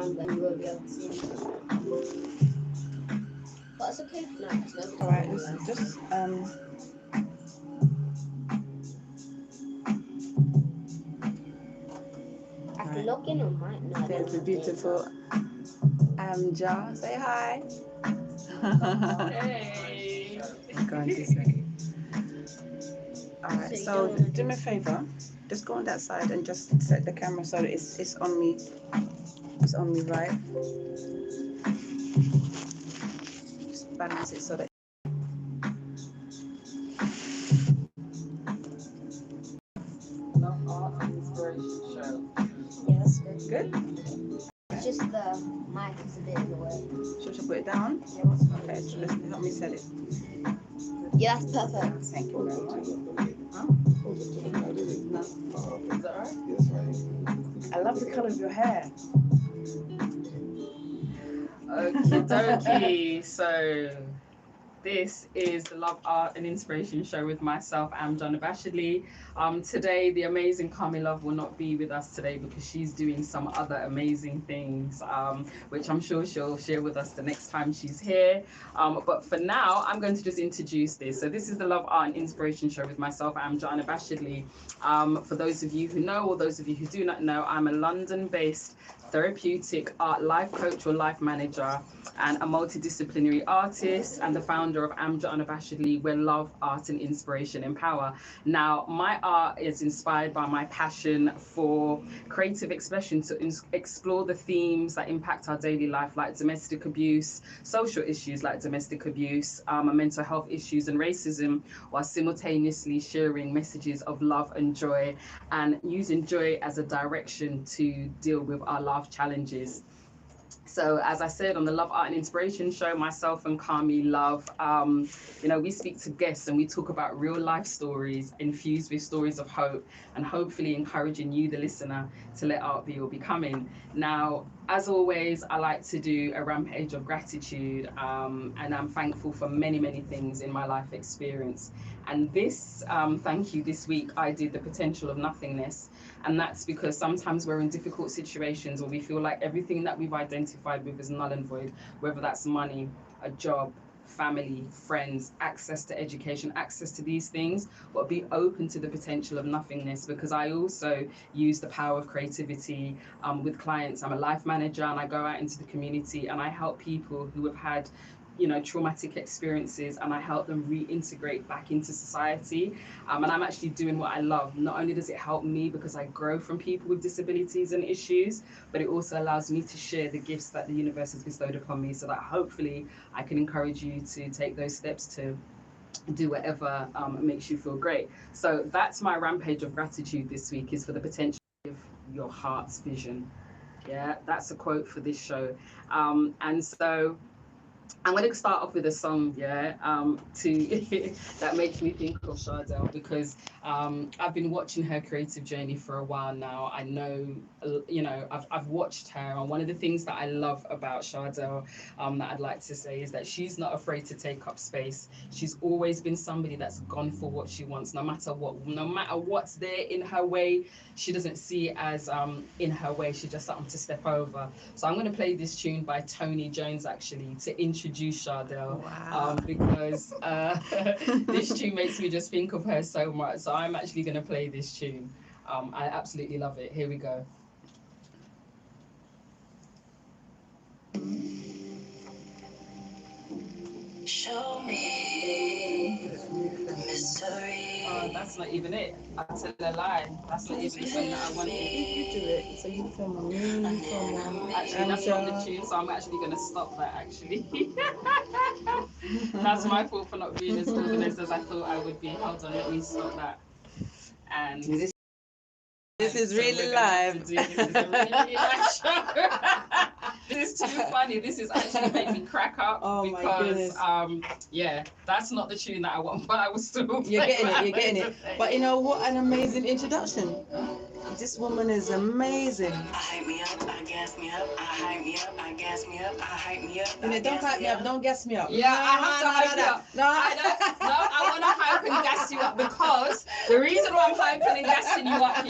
around, then you won't be able to see him. But it's okay. No, it's no problem. Alright, listen, just I can log in on mine. No, I there's the don't beautiful Amja. Say hi. Hey. Go on this way. Alright, so do me a favor. Just go on that side and just set the camera so that it's on me. It's on me, right? Just balance it so that. Love Art and Inspiration Show. Yeah, that's good. Good? It's just the mic is a bit in the way. Should I put it down? Yeah, what's fine. Okay, so let's help me set it. Yeah, that's perfect. Thank you very much. Huh? No. Is that right? I love the colour of your hair. Okie dokie. So this is the Love, Art and Inspiration Show with myself, Amja Unabashedly. Today, the amazing Kami Love will not be with us today because she's doing some other amazing things, which I'm sure she'll share with us the next time she's here. But for now, I'm going to just introduce this. So this is the Love, Art and Inspiration Show with myself, Amja Unabashedly. For those of you who know or those of you who do not know, I'm a London-based therapeutic art life coach or life manager and a multidisciplinary artist and the founder of Amja Unabashedly, where love, art and inspiration empower. Now, my art is inspired by my passion for creative expression to explore the themes that impact our daily life, like domestic abuse, social issues like domestic abuse, mental health issues and racism, while simultaneously sharing messages of love and joy and using joy as a direction to deal with our life challenges. So as I said on the Love, Art and Inspiration Show, myself and Kami Love, we speak to guests and we talk about real life stories infused with stories of hope and hopefully encouraging you, the listener, to let art be or becoming. Now, as always, I like to do a rampage of gratitude, and I'm thankful for many, many things in my life experience. And this thank you this week, I did the potential of nothingness. And that's because sometimes we're in difficult situations where we feel like everything that we've identified with is null and void, whether that's money, a job, family, friends, access to education, access to these things, but be open to the potential of nothingness, because I also use the power of creativity with clients. I'm a life manager and I go out into the community and I help people who have had traumatic experiences, and I help them reintegrate back into society. And I'm actually doing what I love. Not only does it help me because I grow from people with disabilities and issues, but it also allows me to share the gifts that the universe has bestowed upon me, so that hopefully I can encourage you to take those steps to do whatever makes you feel great. So that's my rampage of gratitude this week, is for the potential of your heart's vision. Yeah, that's a quote for this show. And so I'm going to start off with a song, that makes me think of Chardel, because I've been watching her creative journey for a while now. I know, I've watched her, and one of the things that I love about Chardel that I'd like to say is that she's not afraid to take up space. She's always been somebody that's gone for what she wants, no matter what's there in her way. She doesn't see it as in her way. She's just something to step over. So I'm going to play this tune by Tony Jones, actually, to introduce Chardel. Wow. Because this tune makes me just think of her so much. So I'm actually going to play this tune. I absolutely love it. Here we go. Show me the mystery. Oh, that's not even it. I tell a lie. That's not even the song that I wanted. You do it. So you film me, Actually, that's not the tune, so I'm actually going to stop that, actually. That's my fault for not being as organized as I thought I would be. Hold on, let me stop that. And this is really live. This is a really live show. This is too funny. This is actually made me crack up. Oh, because that's not the tune that I want, but I was still You're getting it. But you know what, an amazing introduction. This woman is amazing. I hype me up, I gas me up, I hype me up, I gas me up, I hype me up. Don't hype me up, don't gas me up. Yeah, I have to hype you up. No, I want to hype and gas you up, because the reason why I'm hyping and gassing you up,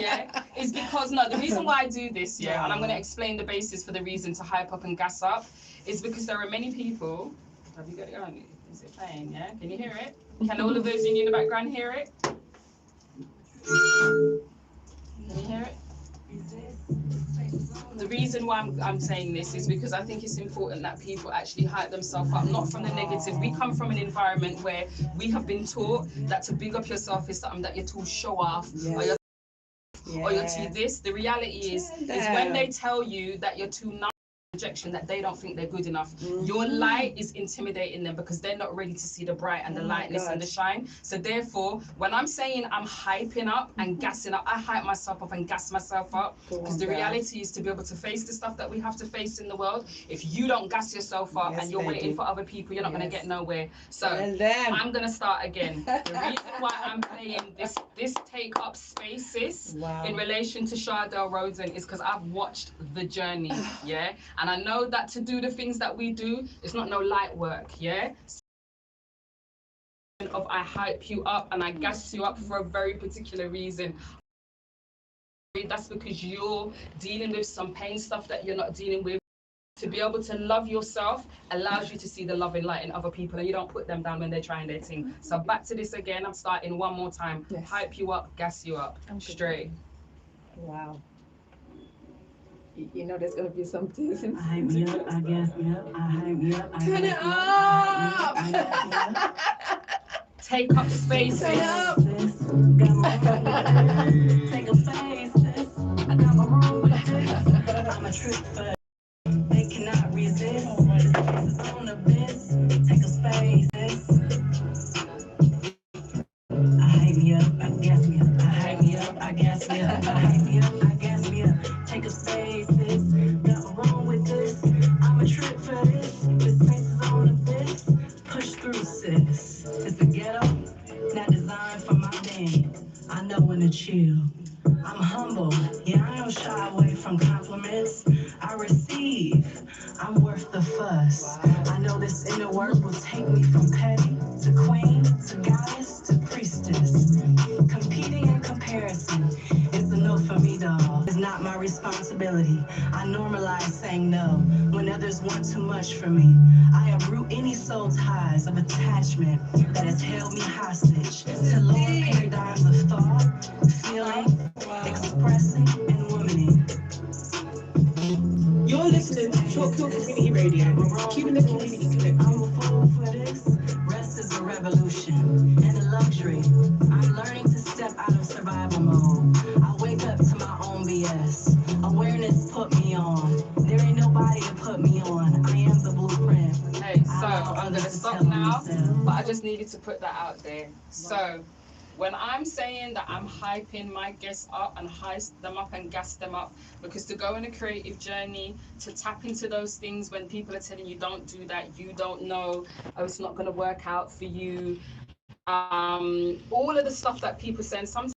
is because, no, the reason why I do this, yeah, and I'm going to explain the basis for the reason to hype up and gas up, is because there are many people. Have you got it on? Is it playing? Yeah? Can you hear it? Can all of those in the background hear it? Can you hear it? The reason why I'm saying this is because I think it's important that people actually hype themselves up, not from the negative. We come from an environment where we have been taught that to big up yourself is something that you're too show off, or you're too this. The reality is when they tell you that you're too nice, rejection, that they don't think they're good enough. Your light is intimidating them because they're not ready to see the bright and the lightness and the shine. So therefore, when I'm saying I'm hyping up and gassing up, I hype myself up and gas myself up, because the reality is to be able to face the stuff that we have to face in the world. If you don't gas yourself up and you're waiting for other people, you're not going to get nowhere. So I'm going to start again. The reason why I'm playing this take up spaces in relation to Chardel, Rhoden, is because I've watched the journey, and I know that to do the things that we do, it's not no light work, Of I hype you up and I gas you up for a very particular reason. That's because you're dealing with some pain stuff that you're not dealing with. To be able to love yourself allows you to see the love and light in other people, and you don't put them down when they're trying their thing. So back to this again, I'm starting one more time. Hype you up, gas you up, straight. Wow. You know there's going to be something. I hype me up, I gas me up, I hype me up, I Turn it up! Take up spaces. Take a space, sis. I got my room with this. I'm a trip for they cannot resist. This is on the biz. Take a space, sis. I hype me up, I gas me up, I hype me up, I gas me up, I hype me up, I gas me up. Take a space, sis. Got wrong with this. I'm a trip for this. This space is on the biz. Push through, sis. It's the ghetto, not designed for my band. I know when to chill. I'm humble, yeah, I don't shy away from compliments. I receive, I'm worth the fuss. I know this inner work will take me from petty to queen to goddess to priestess. Competing in comparison is a no for me, dog. It's not my responsibility. I normalize saying no when others want too much from me. I uproot any soul ties of attachment that has held me hostage to lower paradigms of thought, feeling, expressing, and womaning. You're listening to Chalkhill Community Radio, keeping the community connected. I'm a fool for this. Rest is a revolution and a luxury. I'm learning to step out of survival mode. I wake up to my own BS. Awareness put me on. There ain't nobody to put me on. I am the blueprint. Hey, so I'm going to stop now, but I just needed to put that out there. So when I'm saying that I'm hyping my guests up and hype them up and gas them up, because to go on a creative journey, to tap into those things when people are telling you don't do that, you don't know, oh, it's not going to work out for you. All of the stuff that people say, and sometimes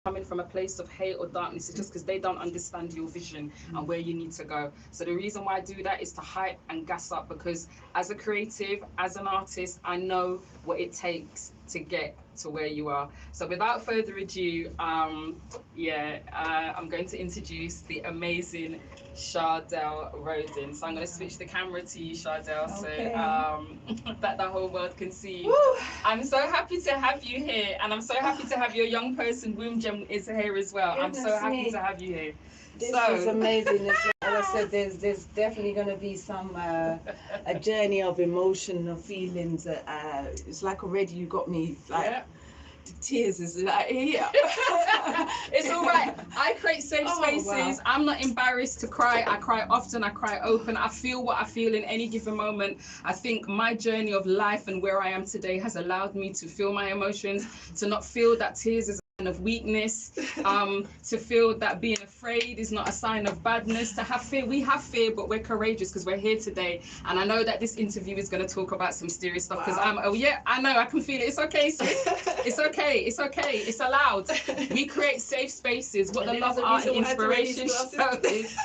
coming from a place of hate or darkness is just because they don't understand your vision and where you need to go. So the reason why I do that is to hype and gas up, because as a creative, as an artist, I know what it takes to get to where you are. So without further ado, I'm going to introduce the amazing Chardel Rhoden. So I'm going to switch the camera to you, Chardel, so that the whole world can see you. I'm so happy to have you here, and I'm so happy to have your young person, Womgem, is here as well. I'm so happy to have you here. This is amazing. As I said, there's definitely going to be some a journey of emotion, of feelings. It's like already you got me like the tears is like here. It's all right. I create safe spaces. Wow. I'm not embarrassed to cry. I cry often. I cry open. I feel what I feel in any given moment. I think my journey of life and where I am today has allowed me to feel my emotions, to not feel that tears is of weakness, to feel that being afraid is not a sign of badness, to have fear. We have fear, but we're courageous because we're here today. And I know that this interview is going to talk about some serious stuff, because I know, I can feel it. It's okay, sis. It's okay. It's okay. It's allowed. We create safe spaces. What the Love, Art and Inspiration Show is,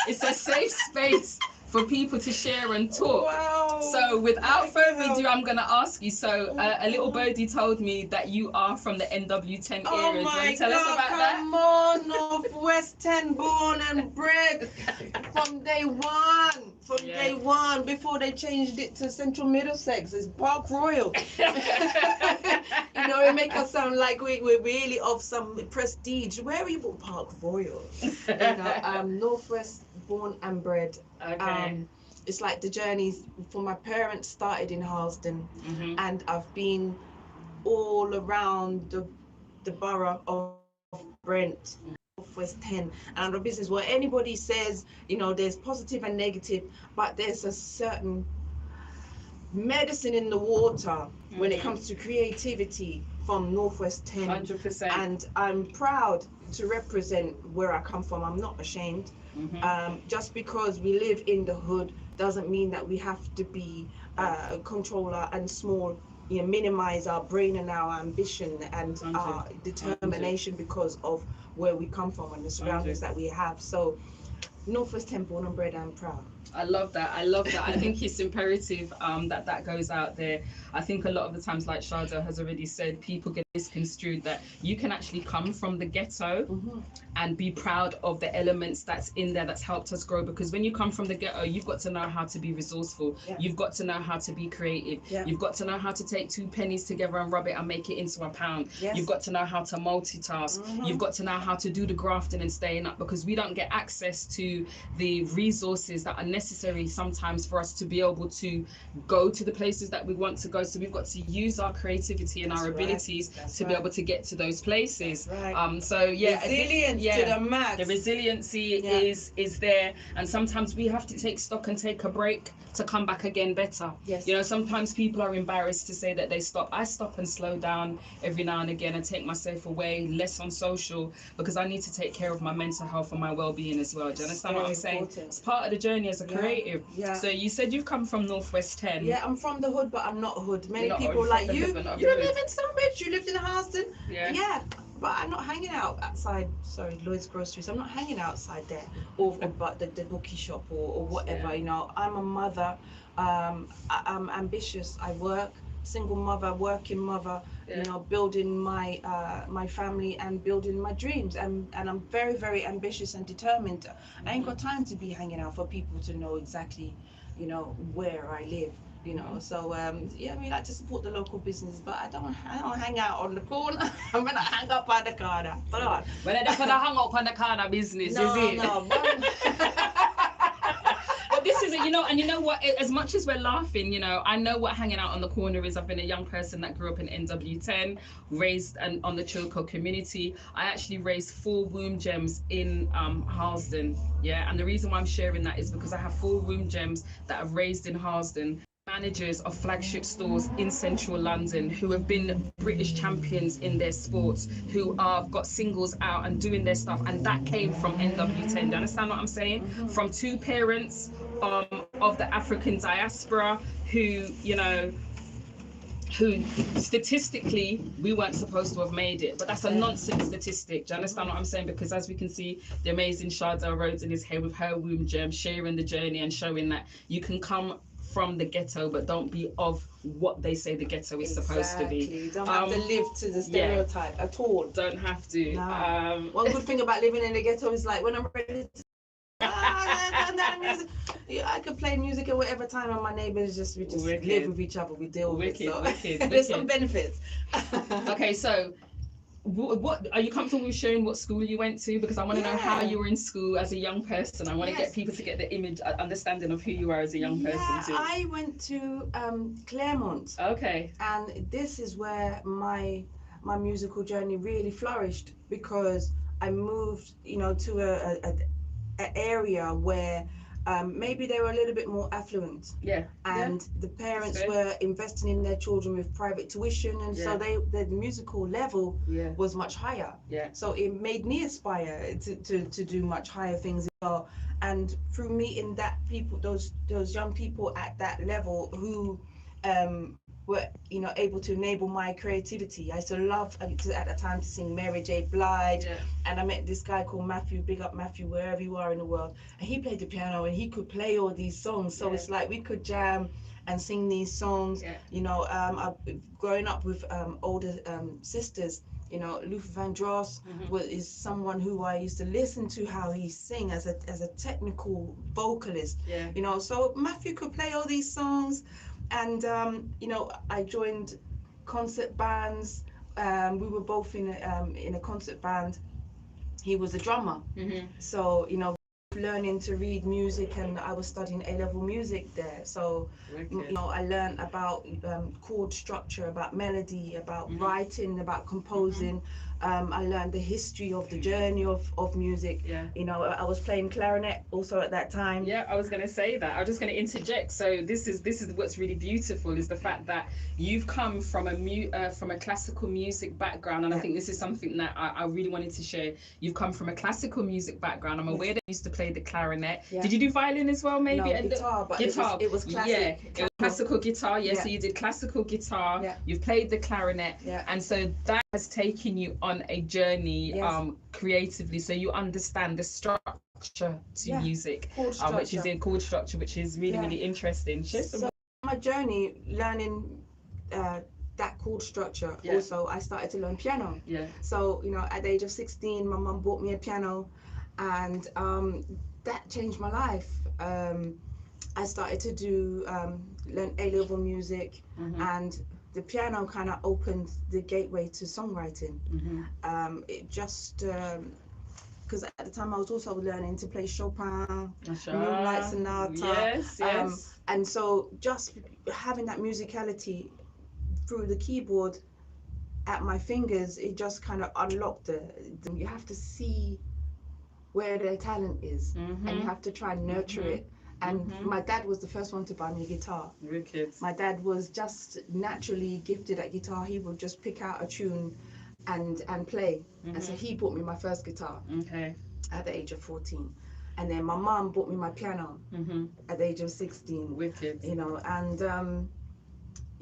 it's a safe space for people to share and talk. Wow. So without further Wow. ado, I'm going to ask you. So a little birdie told me that you are from the NW10 Oh area. Do you my want to tell us God, about that? come on, Northwest 10, born and bred from day one. From Yeah. day one, before they changed it to Central Middlesex, it's Park Royal. You know, it make us sound like we're really of some prestige. Where are you born? Park Royal. You know, Northwest, born and bred. Okay. It's like the journeys for my parents started in Harlesden, and I've been all around the borough of Brent, Northwest 10, and a business where anybody says, you know, there's positive and negative, but there's a certain medicine in the water when it comes to creativity from Northwest 10. 100%. And I'm proud to represent where I come from. I'm not ashamed. Just because we live in the hood doesn't mean that we have to be controller and small, you know, minimize our brain and our ambition and our determination because of where we come from and the surroundings that we have. So Northwest 10, born and bred, I'm proud. I love that. I love that. I think it's imperative that goes out there. I think a lot of the times, like Chardel has already said, people get misconstrued that you can actually come from the ghetto and be proud of the elements that's in there that's helped us grow. Because when you come from the ghetto, you've got to know how to be resourceful. You've got to know how to be creative. You've got to know how to take 2 pennies together and rub it and make it into a pound. You've got to know how to multitask. You've got to know how to do the grafting and staying up, because we don't get access to the resources that are necessary sometimes for us to be able to go to the places that we want to go. So we've got to use our creativity and our abilities to be able to get to those places. So yeah, resilience to the max. The resiliency is there, and sometimes we have to take stock and take a break to come back again better. You know, sometimes people are embarrassed to say that they stop. I stop and slow down every now and again and take myself away, less on social, because I need to take care of my mental health and my well-being as well. Do you understand what I'm saying? It's part of the journey as a creative. So you said you've come from Northwest 10. Yeah, I'm from the hood, but I'm not hood. Many You're not people hood, like from the you. hood, but not You the don't hood. live in Stonebridge. You lived in Harlesden. Yeah. But I'm not hanging out outside. Sorry, Lloyd's Groceries. I'm not hanging outside there, or but the bookie shop or whatever. You know, I'm a mother. I'm ambitious. I work. Single mother, working mother. You know, building my my family and building my dreams. And I'm very, very ambitious and determined. I ain't got time to be hanging out for people to know exactly, you know, where I live. You know, so yeah, we like to support the local business, but I don't hang out on the corner. I'm gonna hang up on the corner. Hold on. But I don't hang up on the corner business, is it? No. But this is it, you know, and you know what? As much as we're laughing, you know, I know what hanging out on the corner is. I've been a young person that grew up in NW10, raised on the Chalkhill Community. I actually raised 4 womb gems in Harlesden, yeah. And the reason why I'm sharing that is because I have 4 womb gems that I've raised in Harlesden, managers of flagship stores in central London who have been British champions in their sports, who have got singles out and doing their stuff, and that came from NW10. Do you understand what I'm saying? From 2 parents of the African diaspora who, you know, who statistically we weren't supposed to have made it, but that's a nonsense statistic. Do you understand what I'm saying? Because as we can see, the amazing Chardel Rhoden is here with her womb gem, sharing the journey and showing that you can come from the ghetto, but don't be of what they say the ghetto is supposed to be. You don't have to live to the stereotype at all. Don't have to. No. One good thing about living in the ghetto is like when I'm ready to I could play music at whatever time, and my neighbors we just live with each other. We deal with it. So there's some benefits. Okay, so what are you comfortable with sharing what school you went to? Because I want to know how you were in school as a young person. I want to get people to get the image, understanding of who you are as a young person too. I went to Claremont. Okay. And this is where my musical journey really flourished, because I moved, you know, to a area where maybe they were a little bit more affluent, and the parents were investing in their children with private tuition, and so the musical level was much higher. So it made me aspire to do much higher things as well. And through meeting those young people at that level who were, you know, able to enable my creativity. I used to love at the time to sing Mary J. Blige, Yeah. and I met this guy called Matthew, big up Matthew, wherever you are in the world, and he played the piano and he could play all these songs. So Yeah. it's like we could jam and sing these songs. Yeah. You know, growing up with older sisters, you know, Luther Vandross is someone who I used to listen to how he sing as a technical vocalist. Yeah. You know, so Matthew could play all these songs, and you know, I joined concert bands. We were both in a concert band. He was a drummer, so you know, learning to read music, and I was studying A-level music there. So you know, I learned about chord structure, about melody, about writing, about composing. I learned the history of the journey of music. Yeah. You know, I was playing clarinet also at that time. Yeah, I was going to say that. I was just going to interject. So this is what's really beautiful, is the fact that you've come from a classical music background, and I think this is something that I really wanted to share. You've come from a classical music background. I'm aware that you used to play the clarinet. Yeah. Did you do violin as well, maybe? No, guitar, but guitar. It was classic. Yeah, it was classical guitar. Yeah, Yeah. so you did classical guitar. Yeah. You've played the clarinet. Yeah. And so that has taken you on a journey Yes. creatively, so you understand the structure to Yeah. music, Chord which is structure. in chord structure, which is really, Yeah. really interesting. Share some- So my journey learning that chord structure. Yeah. Also, I started to learn piano. Yeah. So you know, at the age of 16, my mum bought me a piano, and that changed my life. I started to do learn A-level music, and the piano kind of opened the gateway to songwriting. It just because at the time I was also learning to play Chopin, Moonlight Sonata. Yes. And so just having that musicality through the keyboard at my fingers, it just kind of unlocked you have to see where their talent is, and you have to try and nurture it. And my dad was the first one to buy me a guitar. Wicked. My dad was just naturally gifted at guitar. He would just pick out a tune and play. And so he bought me my first guitar Okay. at the age of 14. And then my mom bought me my piano at the age of 16. Wicked. You know, and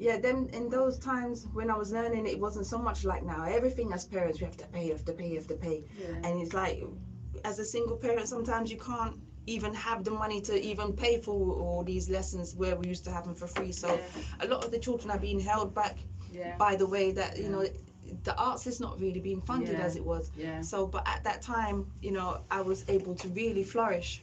yeah, then in those times when I was learning, it wasn't so much like now. Everything as parents, we have to pay. Yeah. And it's like, as a single parent, sometimes you can't even have the money to even pay for all these lessons where we used to have them for free. So a lot of the children are being held back by the way that, you know, the arts is not really being funded as it was. Yeah. So, but at that time, you know, I was able to really flourish.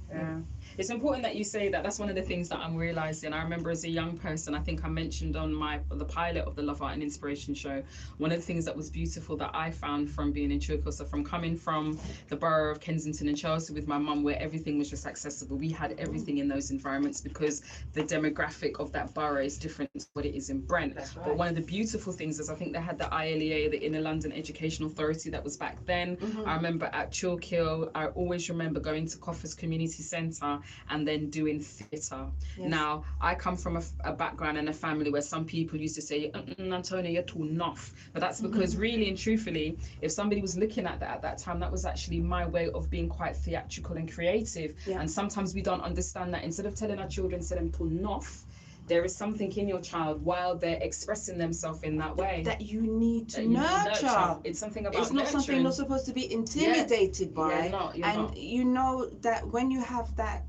Yeah. It's important that you say that. That's one of the things that I'm realizing. I remember as a young person, I think I mentioned on the pilot of the Love, Art and Inspiration show, one of the things that was beautiful that I found from being in Chalkhill, so from coming from the borough of Kensington and Chelsea with my mum, where everything was just accessible. We had everything in those environments because the demographic of that borough is different to what it is in Brent. That's right. But one of the beautiful things is I think they had the ILEA, the Inner London Education Authority, that was back then. I remember at Chalkhill, I always remember going to Chalkhill Community Centre and then doing theatre. Now, I come from a background and a family where some people used to say, Antonia, you're too nuff. But that's because really and truthfully, if somebody was looking at that at that time, that was actually my way of being quite theatrical and creative. And sometimes we don't understand that. Instead of telling our children, say them too nuff, there is something in your child while they're expressing themselves in that way that you need to nurture. It's something about it's not nurturing. something you're supposed to be intimidated by. You're and not. you know that when you have that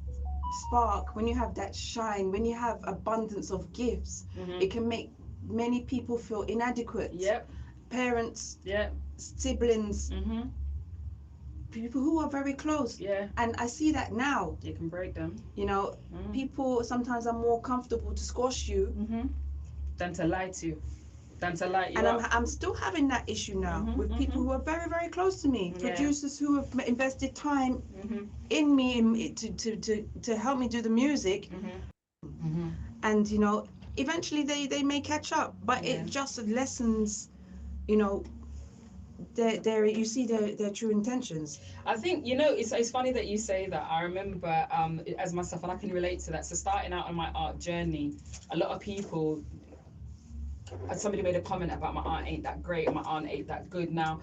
spark, when you have that shine, when you have abundance of gifts, it can make many people feel inadequate. Parents, siblings, people who are very close. And I see that now. You can break them. You know, people sometimes are more comfortable to squash you than to lie to you. And I'm still having that issue now with people who are very, very close to me. Producers who have invested time in me to help me do the music. And, you know, eventually they may catch up, but it just lessens, you know, you see their true intentions. I think, you know, it's funny that you say that. I remember as myself, and I can relate to that. So starting out on my art journey, a lot of people, somebody made a comment about my art ain't that great, my art ain't that good. Now,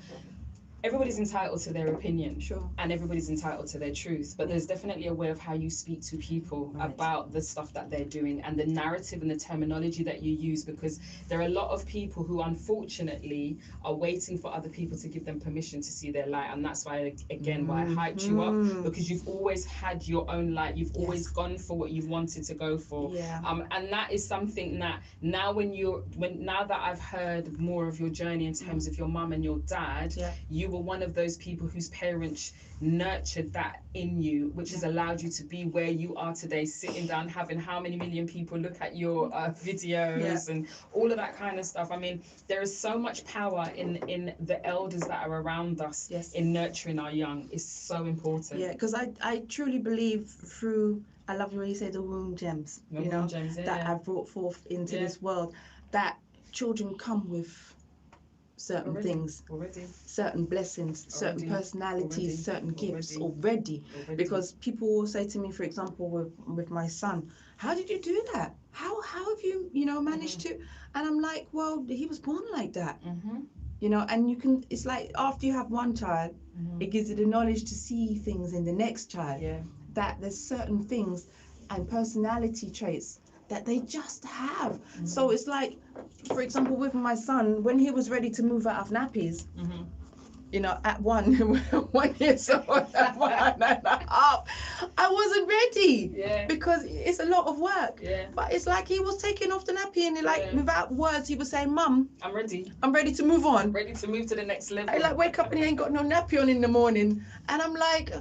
everybody's entitled to their opinion. Sure. And everybody's entitled to their truth, but there's definitely a way of how you speak to people about the stuff that they're doing and the narrative and the terminology that you use, because there are a lot of people who unfortunately are waiting for other people to give them permission to see their light. And that's why, again, why I hyped you up, because you've always had your own light. You've always gone for what you've wanted to go for. And that is something that now now that I've heard more of your journey in terms of your mum and your dad, you were one of those people whose parents nurtured that in you, which has allowed you to be where you are today, sitting down, having how many million people look at your videos and all of that kind of stuff. I mean, there is so much power in the elders that are around us in nurturing our young. Is so important. Yeah, because I truly believe through, I love when you say the womb gems, that I've brought forth into this world, that children come with certain things, certain blessings, certain personalities, certain gifts already. Because people will say to me, for example, with my son, how did you do that? How have you, managed to? And I'm like, well, he was born like that. And you can, it's like after you have one child, it gives you the knowledge to see things in the next child. That there's certain things and personality traits that they just have. So it's like, for example, with my son, when he was ready to move out of nappies, at 1 year old, at 1.5, I wasn't ready because it's a lot of work. But it's like he was taking off the nappy and without words, he was saying, Mum, I'm ready to move on. I'm ready to move to the next level. I wake up and he ain't got no nappy on in the morning. And I'm like,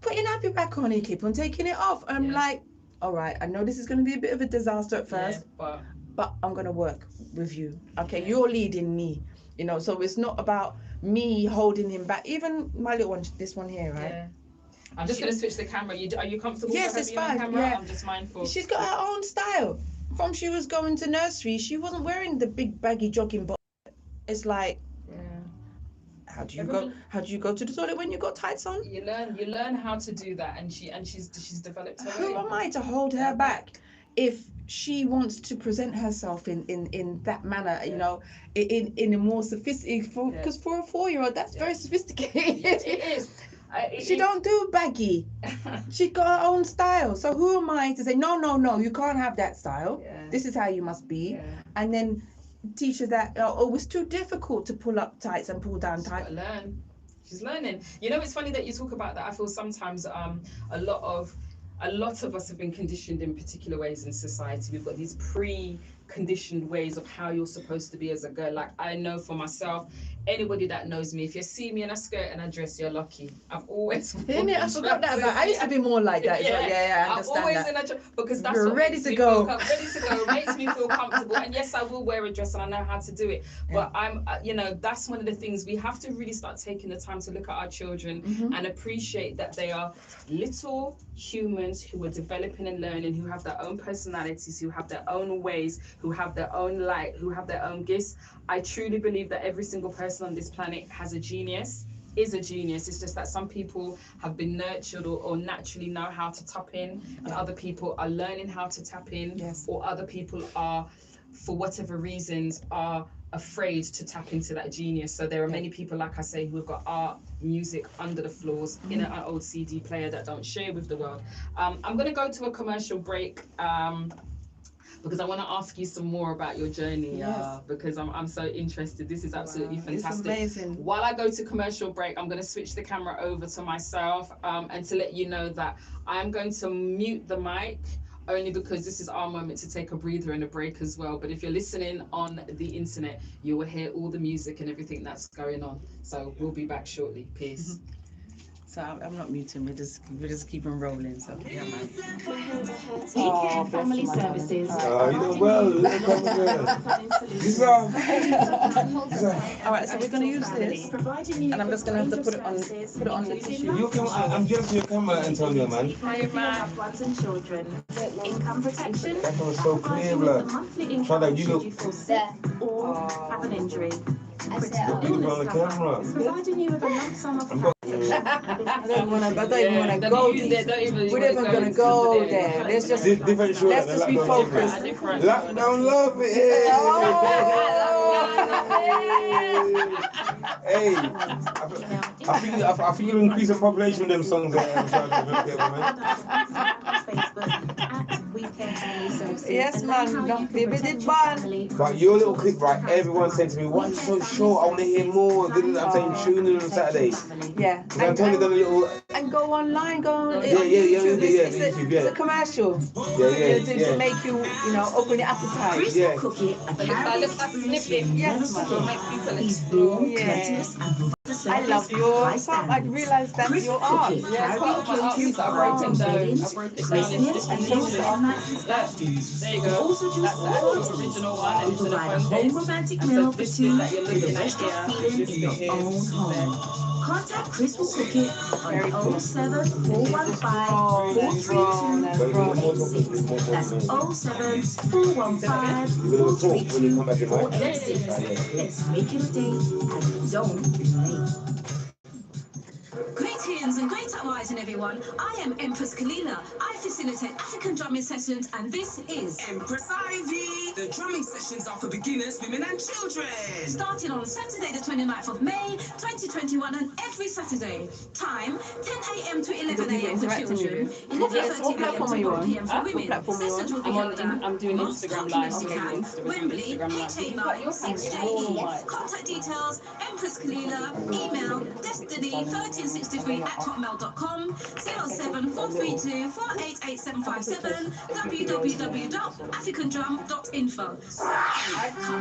put your nappy back on and keep on taking it off. And I'm like, all right, I know this is going to be a bit of a disaster at first, but I'm going to work with you. Okay, you're leading me, so it's not about me holding him back. Even my little one, this one here, right? I'm just going to switch the camera. Are you comfortable with her being on camera? I'm just mindful. She's got her own style. From she was going to nursery, she wasn't wearing the big baggy jogging bottom. It's like, how do you go to the toilet when you got tights on? You learn how to do that, and she's developed her Who am I to hold her back if she wants to present herself in that manner, in a more sophisticated, because for a 4-year-old that's very sophisticated. It is. She don't do baggy. She got her own style. So who am I to say no, you can't have that style. This is how you must be. And then teach her that it's too difficult to pull up tights and pull down tights. She's learning. It's funny that you talk about that. I feel sometimes a lot of us have been conditioned in particular ways in society. We've got these pre-conditioned ways of how you're supposed to be as a girl. Like, I know for myself, anybody that knows me, if you see me in a skirt and a dress, you're lucky. I've always I forgot that, but I used to be more like that. I understand. I'm always that. In a dress because that's You're what ready makes to me go. Ready to go. Makes me feel comfortable. And yes, I will wear a dress and I know how to do it. But I'm, that's one of the things we have to really start taking the time to look at our children and appreciate that they are little humans who are developing and learning, who have their own personalities, who have their own ways, who have their own light, who have their own gifts. I truly believe that every single person on this planet has a genius, is a genius. It's just that some people have been nurtured or naturally know how to tap in, and other people are learning how to tap in, or other people are, for whatever reasons, are afraid to tap into that genius. So there are many people, like I say, who have got art, music under the floors in an old CD player that don't share with the world. I'm going to go to a commercial break. Because I want to ask you some more about your journey, because I'm so interested. This is absolutely fantastic. It's amazing. While I go to commercial break, I'm going to switch the camera over to myself and to let you know that I'm going to mute the mic, only because this is our moment to take a breather and a break as well. But if you're listening on the internet, you will hear all the music and everything that's going on. So we'll be back shortly. Peace. So I'm not muting. We're just keeping rolling. So yeah, man. Care Family Services. You know well. This All right, so we're gonna use this, and I'm just gonna have to put it on the tissue. You come. I'm just your camera, Antonio, man. Hey, man. Ones and children. Income protection. That was so clear, blood. Try that. You look. Or have an injury. Critical You look on the camera. Providing you with a lump sum of I don't even want to go there. We're never going to go there. Let's just Different show. be focused. Lockdown love it. Hey, I feel you increase the population with them songs there. Yes, man. Baby did ban. But your little clip, right? Everyone said to me, "Why is it so short? I want to hear more." I'm saying tune in on Saturday. Yeah. Because I'm telling you the little. And go online, go on Yeah, YouTube. YouTube, It's a commercial. To make you, open your appetite. Yeah. Look that snippet. Yes, To man. make people explore. Yeah. I love your song. I realized that's your art. Yeah, it's part of my art piece that I broke it down. I broke it down into different pieces. There you go. That's the actual original one, and it's in a phone case. And so this bit that you're looking at here, this bit here, this is there. Contact Chris will cook it Very on cool. 07 415 432. That's 07 415 432. Let's make it a day and don't be late. Greetings and great rising, everyone. I am Empress Kalina. I facilitate African drumming sessions, and this is Empress Ivy. The drumming sessions are for beginners, women and children. starting on Saturday the 29th of May 2021 and every Saturday. Time 10 a.m. to 11 a.m. for children, 11:30 a.m. to 1 p.m. for women. Sessions will be held at I'm doing Most Instagram Popular live. Camp, Wembley, HA9 6JE. Contact details, Empress Kalina, email destiny1363@hotmail.com, 07432 488757, www.africandrum.info.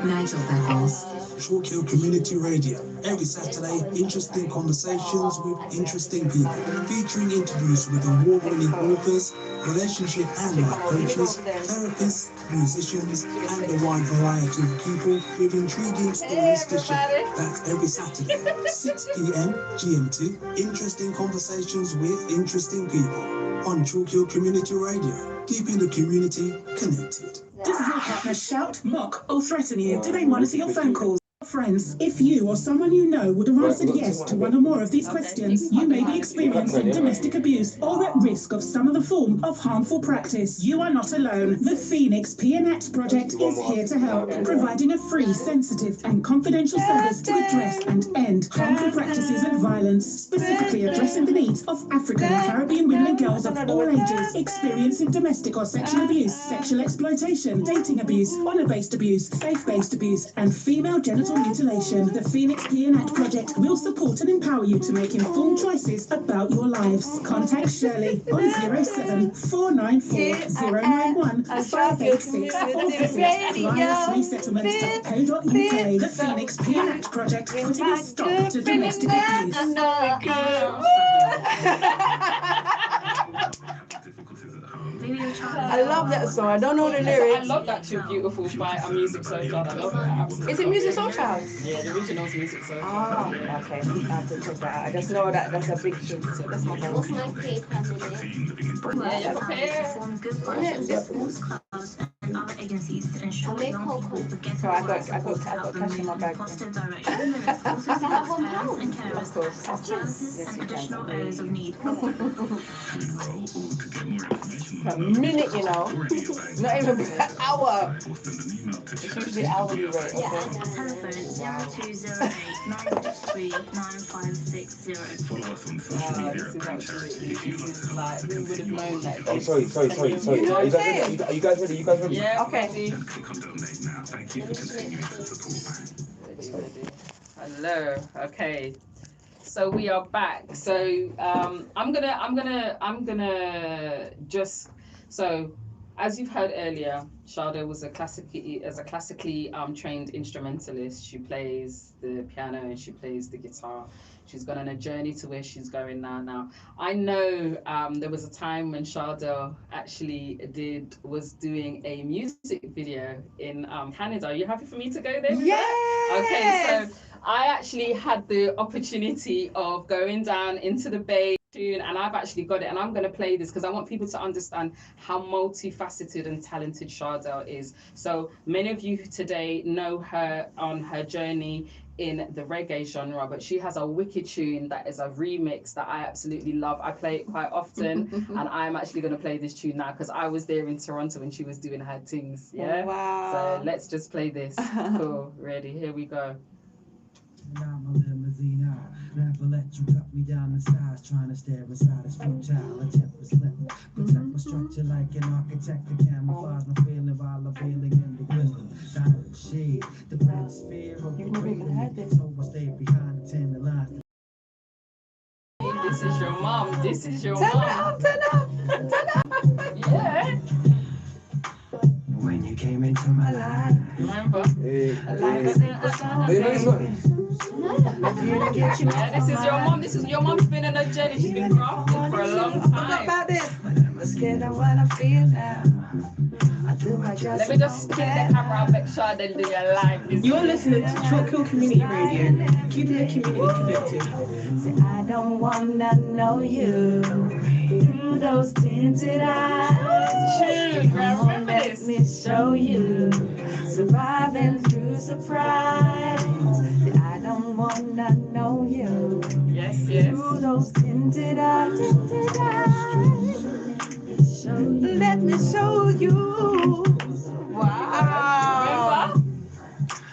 Nigel Beckles. Chalkhill Community Radio. Every Saturday, interesting conversations with interesting people, featuring interviews with award-winning authors, relationship and life coaches, therapists, musicians, and a wide variety of people with intriguing stories to share. That's every Saturday, 6 p.m. GMT. Interesting conversations with interesting people on Chalkhill Community Radio, keeping the community connected. Does your partner shout, mock, or threaten you? Do they monitor your phone calls? Friends, if you or someone you know would have answered yes to one or more of these questions, you may be experiencing domestic abuse or at risk of some other form of harmful practice. You are not alone. The Phoenix P&X Project is here to help, providing a free, sensitive and confidential service to address and end harmful practices and violence, specifically addressing the needs of African and Caribbean women and girls of all ages experiencing domestic or sexual abuse, sexual exploitation, dating abuse, honor-based abuse, faith-based abuse, and female genital mutilation. The Phoenix P&X Project will support and empower you to make informed choices about your lives. Contact Shirley on 07 494 091 586 or visit lionresettlement.co.uk. The Phoenix P&X Project, putting a stop to domestic abuse. I love that song. I don't know the lyrics. I love that Too Beautiful by a Music So Child. I love that. Is it Music Soul Child? Yeah, the original's Music So Child. Ah, okay. I have to check that out. I just know that that's a big tune. So that's my What's favorite. my paper minute? Yeah, okay. Other agencies to ensure I'll make young whole people get So I got cash in my bag. positive direction. Also Is that a whole parents pound? and carers Of course. as challenges Yes, and you can. additional areas of need. Per minute, not even per hour. It's usually hourly rate. Yeah, Okay. I know. Telephone 0208 963 9560. This is like, who would have known that? Oh, sorry. You know what I'm saying? Are you guys ready? Yeah, Okay. ready. Hello. Okay. So we are back. So I'm gonna just, so as you've heard earlier, Chardel was a classically trained instrumentalist. She plays the piano and she plays the guitar. She's gone on a journey to where she's going now. I know there was a time when Chardel actually was doing a music video in Canada. Are you happy for me to go there? Yes. Okay, so I actually had the opportunity of going down into the Bay tune, and I've actually got it, and I'm going to play this because I want people to understand how multifaceted and talented Chardel is. So many of you today know her on her journey in the reggae genre, but she has a wicked tune that is a remix that I absolutely love. I play it quite often, and I'm actually going to play this tune now because I was there in Toronto when she was doing her things. Yeah. Wow. So let's just play this. Cool. Ready? Here we go. Never let you cut me down the sides, trying to stare inside his futile attempt to slip. Protect my structure like an architect to camouflage my feeling while I'm feeling in the wisdom. Down the shade, the planet sphere of the freedom. So I stay behind the tender lines. This is your mom. This is your Turn mom. up, turn up, turn up. Yeah. When you came into my life, Remember? Yeah, this is your mom. This is your mom's been on a journey. She's been crafting for a long time. about this. I'm scared of what I feel now. I do my just. Let me just spin the camera and make sure they do your live. You're listening to Chalkhill Community Radio, keeping the community connected. Say, I don't wanna know you through those tinted eyes. Come on, let me show you surviving through surprise. Say, I don't wanna know you Yes, yes. through those tinted eyes. Let me show you. Wow.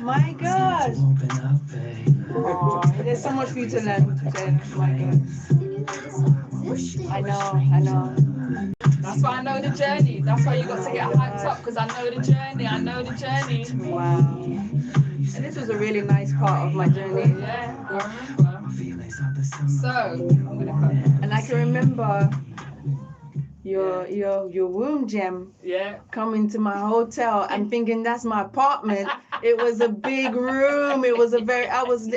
My God. Oh, there's so much for you to learn, Jen. Oh my God. I know. That's why I know the journey. That's why you got to get hyped up, because I know the journey. I know the journey. Wow. And this was a really nice part of my journey. Yeah, I remember. So, I'm gonna cut. And I can remember your womb gem coming to my hotel and thinking that's my apartment. It was a big room. It was a very I was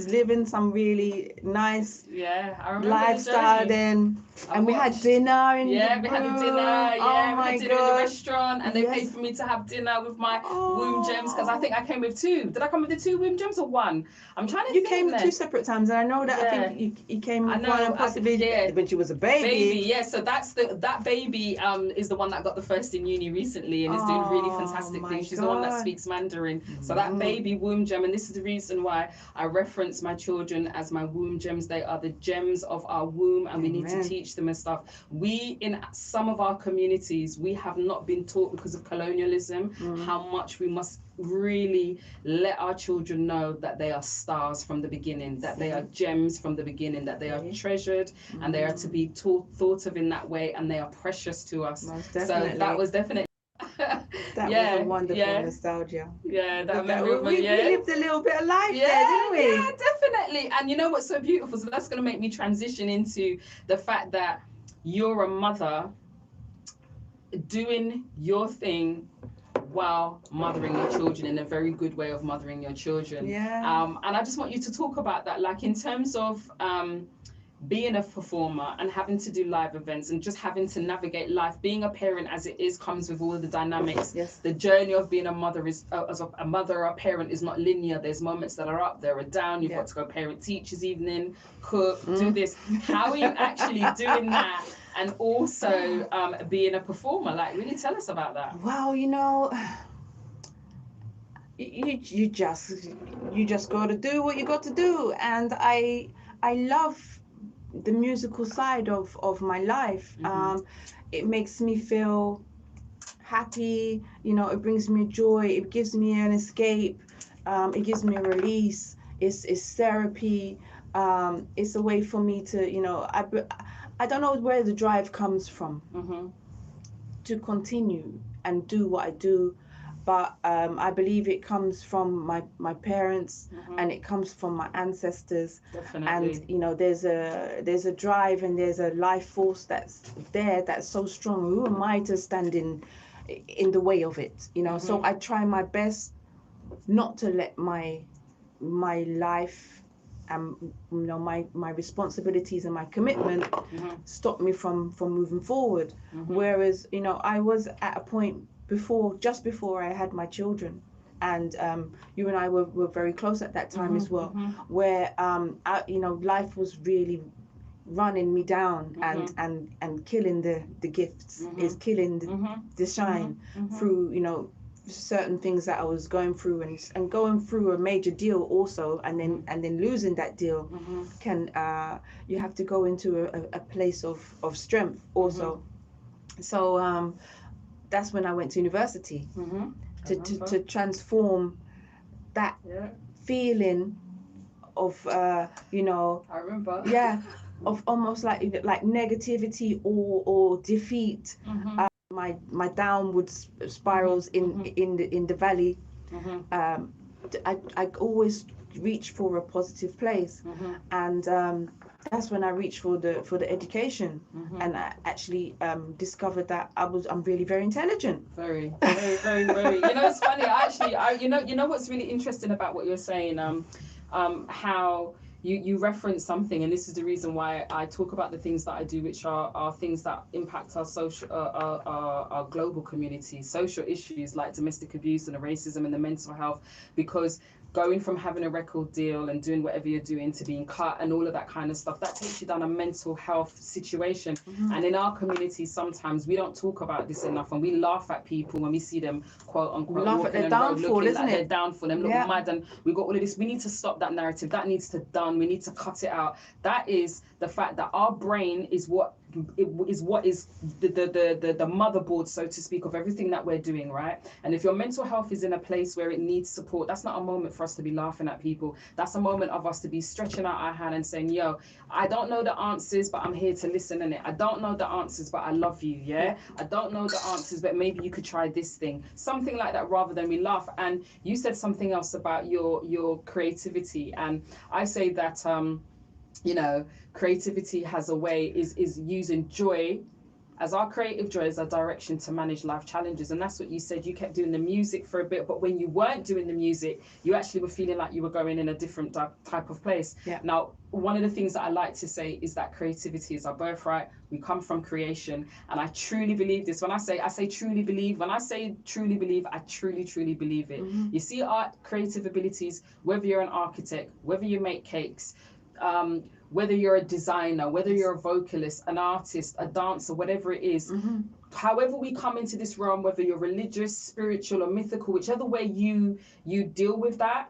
living some really nice lifestyle then. And we had dinner in the we had room. dinner. Yeah, oh my we had dinner God. in the restaurant, and they paid for me to have dinner with my womb gems, because I think I came with 2. Did I come with the 2 womb gems or 1? I'm trying to think. You came 2 separate times, and I know that I think you came with one, and possibly when she was a baby. Yeah, so that's that baby is the one that got the first in uni recently and is doing really fantastic things. She's the one that speaks Mandarin. So that baby womb gem, and this is the reason why I reference my children as my womb gems. They are the gems of our womb, and we need to teach them and stuff. We, in some of our communities, we have not been taught, because of colonialism, how much we must really let our children know that they are stars from the beginning, that they are gems from the beginning, that they are treasured, and they are to be thought of in that way, and they are precious to us. So that was definitely that was a wonderful nostalgia. Yeah, we lived a little bit of life there, didn't we? Yeah, definitely. And you know what's so beautiful? So that's going to make me transition into the fact that you're a mother doing your thing while mothering your children, in a very good way of mothering your children. And I just want you to talk about that, like in terms of being a performer and having to do live events and just having to navigate life. Being a parent as it is comes with all of the dynamics. The journey of being a mother is, as a mother or a parent, is not linear. There's moments that are up, there are down. You've got to go parent teachers evening, cook, do this. How are you actually doing that? And also being a performer, like, really tell us about that. Well, you know, you just got to do what you got to do, and I love the musical side of my life. It makes me feel happy. You know, it brings me joy. It gives me an escape. It gives me a release. It's therapy. It's a way for me to, you know, I don't know where the drive comes from to continue and do what I do, but I believe it comes from my parents, and it comes from my ancestors. And you know, there's a drive and there's a life force that's there, that's so strong. Who am I to stand in the way of it? You know, so I try my best not to let my life and, you know, my responsibilities and my commitment stop me from moving forward. Whereas, you know, I was at a point just before I had my children, and you and I were very close at that time as well, where you know, life was really running me down and killing the gifts, is killing the shine through, you know, certain things that I was going through, and going through a major deal also, and then losing that deal can you have to go into a place of strength also. So that's when I went to university to transform that feeling of you know, I remember. Yeah, of almost like negativity or defeat, my downward spirals in the valley. I always reach for a positive place, and that's when I reached for the education, and I actually discovered that I'm really very intelligent. Very. You know, it's funny. You know what's really interesting about what you're saying, how you reference something, and this is the reason why I talk about the things that I do, which are things that impact our social, our global community, social issues like domestic abuse and the racism and the mental health, because going from having a record deal and doing whatever you're doing to being cut and all of that kind of stuff, that takes you down a mental health situation. And in our community, sometimes we don't talk about this enough, and we laugh at people when we see them, quote unquote, laugh at their downfall, isn't it? Their downfall, and look mad, and we got all of this. We need to stop that narrative. That needs to done. We need to cut it out. That is the fact that our brain is what is the motherboard, so to speak, of everything that we're doing, right? And if your mental health is in a place where it needs support, that's not a moment for us to be laughing at people. That's a moment of us to be stretching out our hand and saying, yo, I don't know the answers, but I'm here to listen, innit? I don't know the answers, but I love you, yeah? I don't know the answers, but maybe you could try this thing. Something like that, rather than we laugh. And you said something else about your creativity, and I say that you know, creativity has a way, is using joy as our creative joy as our direction to manage life challenges. And that's what you said. You kept doing the music for a bit, but when you weren't doing the music, you actually were feeling like you were going in a different type of place. Now, one of the things that I like to say is that creativity is our birthright. We come from creation, and I truly believe this. When I say truly believe, when I say truly believe, I truly believe it. You see, our creative abilities, whether you're an architect, whether you make cakes, whether you're a designer, whether you're a vocalist, an artist, a dancer, whatever it is, however we come into this realm, whether you're religious, spiritual, or mythical, whichever way you deal with that,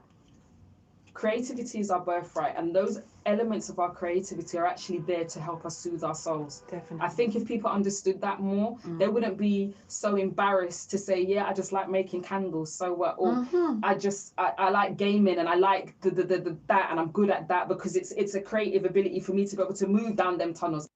creativity is our birthright, and those elements of our creativity are actually there to help us soothe our souls. Definitely. I think if people understood that more, they wouldn't be so embarrassed to say, yeah, I just like making candles, so what? Or I like gaming, and I like that, and I'm good at that, because it's a creative ability for me to be able to move down them tunnels.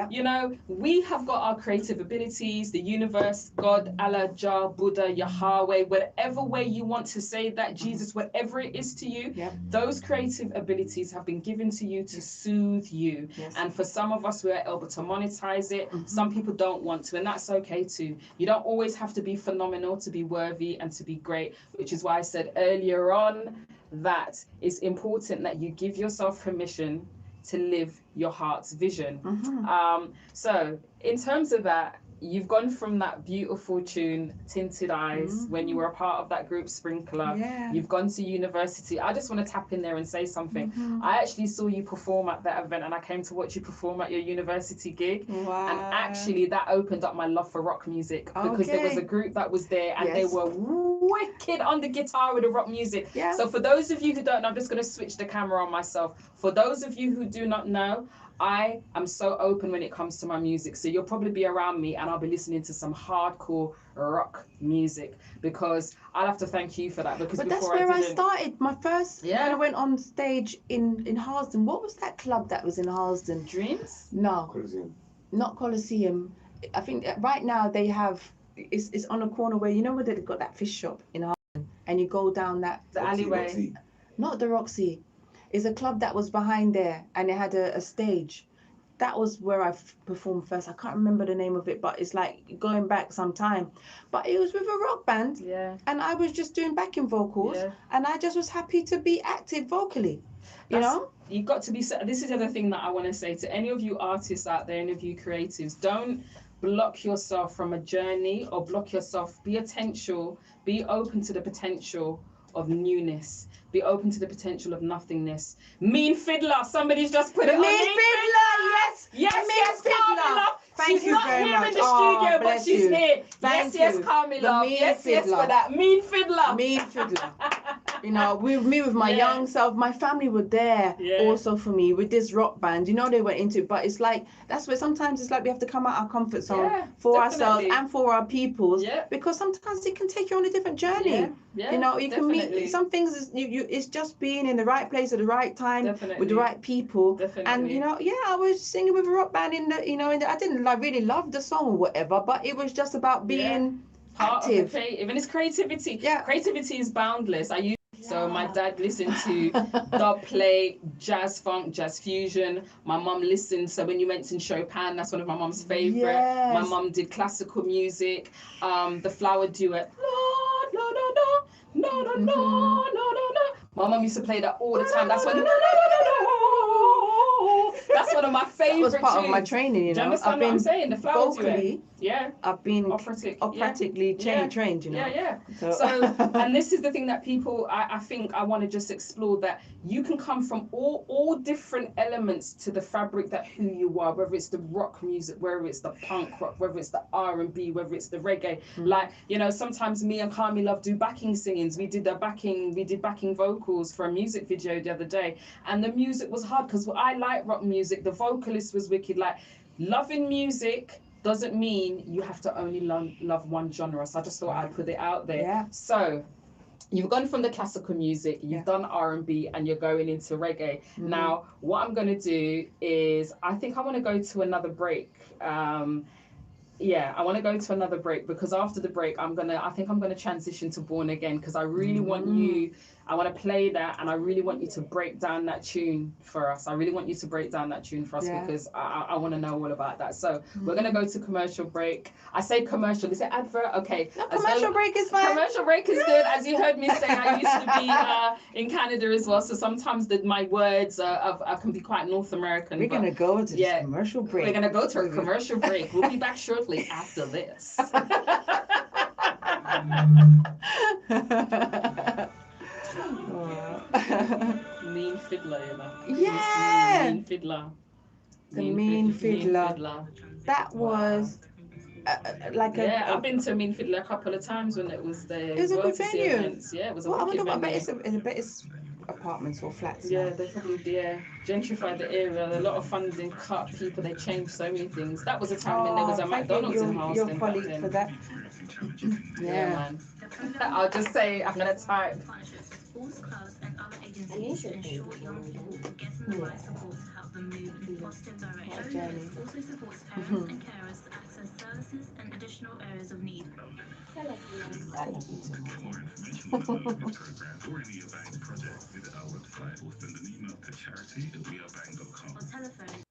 You know, we have got our creative abilities, the universe, God, Allah, Jah, Buddha, Yahweh, whatever way you want to say that, Jesus, whatever it is to you, those creative abilities have been given to you to soothe you. And for some of us, we're able to monetize it. Some people don't want to, and that's okay too. You don't always have to be phenomenal to be worthy and to be great, which is why I said earlier on that it's important that you give yourself permission to live your heart's vision. So in terms of that, you've gone from that beautiful tune, Tinted Eyes, when you were a part of that group Sprinkler. You've gone to university. I just want to tap in there and say something. I actually saw you perform at that event, and I came to watch you perform at your university gig. And actually that opened up my love for rock music, because there was a group that was there, and they were wicked on the guitar with the rock music. So for those of you who don't know, I'm just going to switch the camera on myself. For those of you who do not know, I am so open when it comes to my music. So you'll probably be around me, and I'll be listening to some hardcore rock music, because I'll have to thank you for that. Because but that's where I started. My first, when I went on stage in Harlesden. What was that club that was in Harlesden? Dreams? No, Coliseum. Not Coliseum. I think right now they have, it's on a corner where, you know, where they've got that fish shop in Harlesden, and you go down the alleyway. Roxy. Not the Roxy. It's a club that was behind there, and it had a stage. That was where I performed first. I can't remember the name of it, but it's like going back some time. But it was with a rock band, and I was just doing backing vocals, and I just was happy to be active vocally. You know, you've got to be. This is the other thing that I want to say to any of you artists out there, any of you creatives. Don't block yourself from a journey, or block yourself. Be potential. Be open to the potential of newness. Be open to the potential of nothingness. Mean Fiddler, somebody's just put it on. Mean Fiddler, yes. Yes, Carmilla. Thank She's you not very here much. in the studio, but bless she's you. here. Thank Yes, you. Carmilla. The Mean Yes Fiddler. for that. Mean Fiddler. Mean Fiddler. You know, me with my Yeah. young self, my family were there Yeah. also for me with this rock band. You know, they went into it, but it's like that's where sometimes it's like we have to come out our comfort zone Yeah, for definitely. ourselves and for our peoples. Yeah. Because sometimes it can take you on a different journey. Yeah, yeah, you know, you definitely. can meet some things. It's just being in the right place at the right time Definitely. with the right people. Definitely. And you know, I was singing with a rock band in the. I didn't like really love the song or whatever, but it was just about being part active. of the creative, and it's creativity. Yeah. Creativity is boundless. So my dad listened to dub play, jazz funk, jazz fusion. My mum listened. So when you mentioned Chopin, that's one of my mum's favorite. Yes. My mum did classical music. The flower duet. No, no, no, no, no, no, no, no, no, no. My mum used to play that all the time. That's what. No, no, no, no, no. That's one of my favorite. That was part tunes. of my training. Do you understand what I'm saying? The flower duet. vocally, Yeah. I've been Operatically trained, you know. Yeah. So, And this is the thing that people, I think I want to just explore, that you can come from all different elements to the fabric that who you are, whether it's the rock music, whether it's the punk rock, whether it's the R&B, whether it's the reggae. Like, sometimes me and Carmi Love do backing singings. We did backing vocals for a music video the other day, and the music was hard because I like rock music. The vocalist was wicked. Like, loving music doesn't mean you have to only love one genre. So I just thought I'd put it out there. Yeah. So you've gone from the classical music, you've done R&B, and you're going into reggae. Now, what I'm going to do is, I think I want to go to another break. I want to go to another break, because after the break, I think I'm gonna transition to Born Again, because I really want I want to play that, and I really want you to break down that tune for us. Because I want to know all about that. So we're gonna go to commercial break. I say commercial, is it advert? Okay. No, commercial break is fine. Commercial break is good. As you heard me say, I used to be in Canada as well, so sometimes my words I can be quite North American. We're gonna go to this commercial break. We're gonna go to a commercial break. We'll be back shortly after this. Mean Fiddler, Yeah. Mean Fiddler. The Mean Fiddler. That was like I've been to Mean Fiddler a couple of times when it was the. It was a good venue. Events. Yeah, it was a wicked venue. I bet it's apartments or flats. Yeah, they probably gentrified the area. A lot of funding cut, people. They changed so many things. That was a time when there was a McDonald's in Halston. Your colleague for that. Yeah, man. I'll just say I'm gonna type. Sports clubs and other agencies to ensure young people get the right support to help them move in a positive direction. Also supports parents and carers to access services and additional areas of need. For any event project, visit our website or send an email to charity@wearebang.com. Or telephone.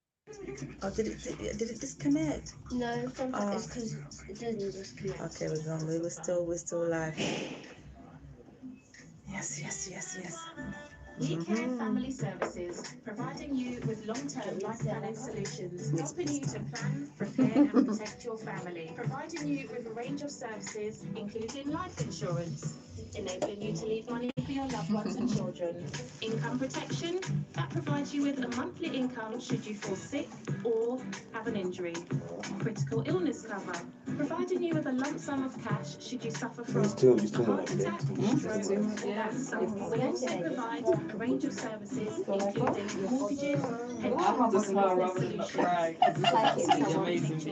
Oh, did it disconnect? No, sometimes it's because it doesn't disconnect. Okay, we're wrong. We're still live. Yes. We Care Family Services, providing you with long-term life planning solutions, helping you to plan, prepare and protect your family, providing you with a range of services, including life insurance, enabling you to leave money for your loved ones and children. Income protection, that provides you with a monthly income should you fall sick or have an injury. Critical illness cover, providing you with a lump sum of cash should you suffer from a heart attack, stroke or cancer. We also provide a range of services, including mortgages, pensions,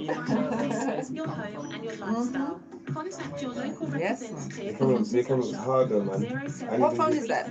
your home and your lifestyle. Contact your local representative. What phone is that?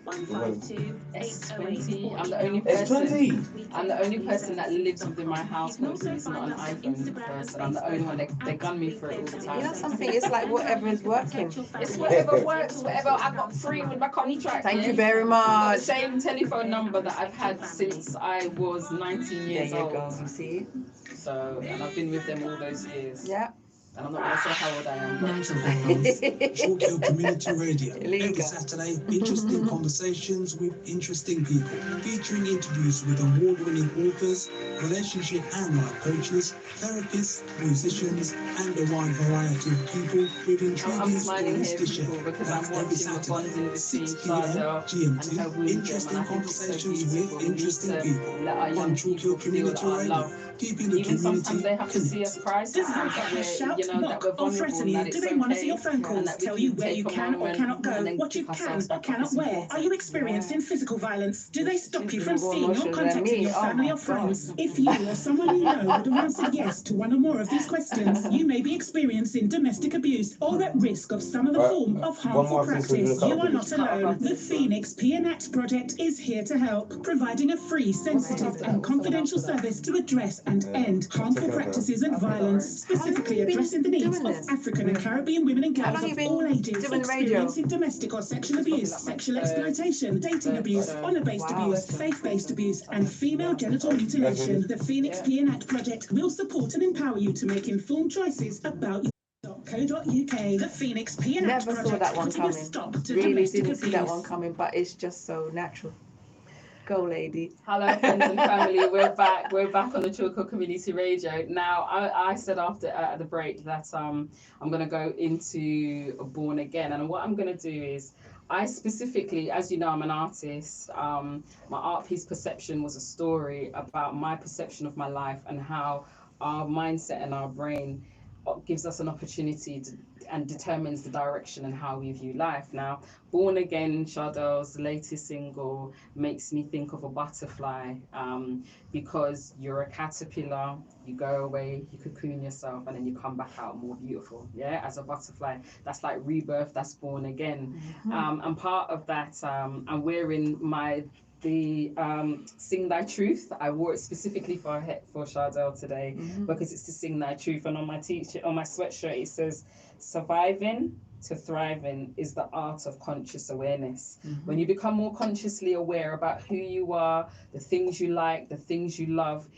152 S20. I'm the only person that lives within my household who's not an iPhone person. I'm the only one. They gun me for it all the time. You know something? It's like whatever is working. It's whatever works, whatever I got free with my contract. Thank you very much. Got the same telephone number that I've had since I was 19 years old. There you go. You see? So, and I've been with them all those years. Yeah. And I'm not going to say how old I am. Chalkhill Community Radio. Every Saturday, interesting conversations with interesting people, featuring interviews with award-winning authors, relationship and life coaches, therapists, musicians, and a wide variety of people with intriguing stories to share. That's every Saturday, 6 p.m. GMT. Interesting conversations with interesting people on Chalkhill Community Radio. Keeping the Even sometimes community they have to see us cry. Does your partner shout, mock, or threaten you? Do they monitor your phone calls, tell you where you can or cannot go, what you can or cannot wear? Are you experiencing physical violence? Do they stop you from seeing or contacting your family or friends? If you or someone you know would have answered yes to one or more of these questions, you may be experiencing domestic abuse or at risk of some other form of harmful practice. You are not alone. The Phoenix P&X Project is here to help, providing a free, sensitive and confidential service to address and end harmful practices and violence, specifically addressing the needs of African and Caribbean women and girls of all ages experiencing domestic or sexual abuse, sexual exploitation, dating abuse, honour-based abuse, faith-based abuse and female genital mutilation. The Phoenix P&X Project will support and empower you to make informed choices about .co.uk. The Phoenix P&X Never Project saw that one putting a coming. stop to Really domestic didn't see that abuse. one coming, but it's just so natural. Go, lady. Hello, friends and family. We're back. We're back on the Chalkhill Community Radio. Now, I said after at the break that I'm going to go into Born Again, and what I'm going to do is I specifically, as you know, I'm an artist. My art piece Perception was a story about my perception of my life and how our mindset and our brain gives us an opportunity to, and determines the direction and how we view life. Now, Born Again, Chardel's latest single, makes me think of a butterfly, because you're a caterpillar, you go away, you cocoon yourself, and then you come back out more beautiful, yeah, as a butterfly. That's like rebirth, that's born again. And part of that, I'm wearing the Sing Thy Truth. I wore it specifically for Chardel today, because it's to sing thy truth. And on my sweatshirt it says, surviving to thriving is the art of conscious awareness. When you become more consciously aware about who you are, the things you like, the things you love,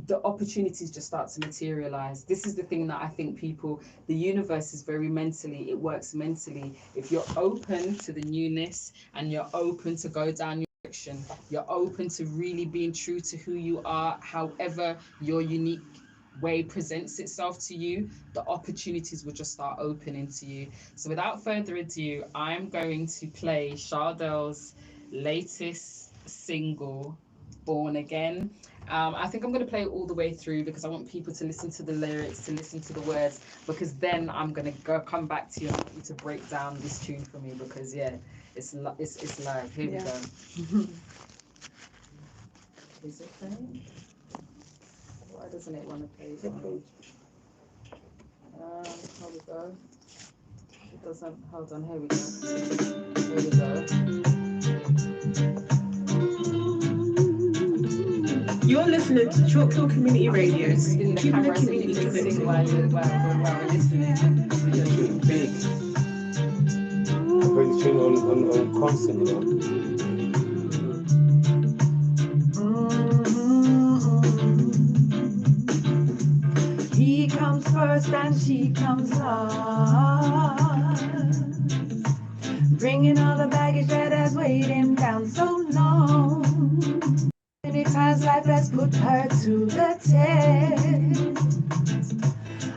the opportunities just start to materialize. This is the thing that I think the universe is very mentally, it works mentally. If you're open to the newness and you're open to go down your direction, you're open to really being true to who you are, however your unique way presents itself to you, the opportunities will just start opening to you. So without further ado, I'm going to play Chardel's latest single, Born Again. I think I'm going to play it all the way through because I want people to listen to the lyrics, to listen to the words, because then I'm going to come back to you and want you to break down this tune for me, because yeah, it's live. Here we go. Is it playing? Why doesn't it want to play? Here we go. It doesn't. Hold on. Here we go. Here we go. You're listening to Chalkhill Community Radio. Keeping the community connected. While we're listening. It's big. I put this tune on constant, you know. He comes first and she comes last, bringing all the baggage that has weighed him down so long. Many times life has put her to the test.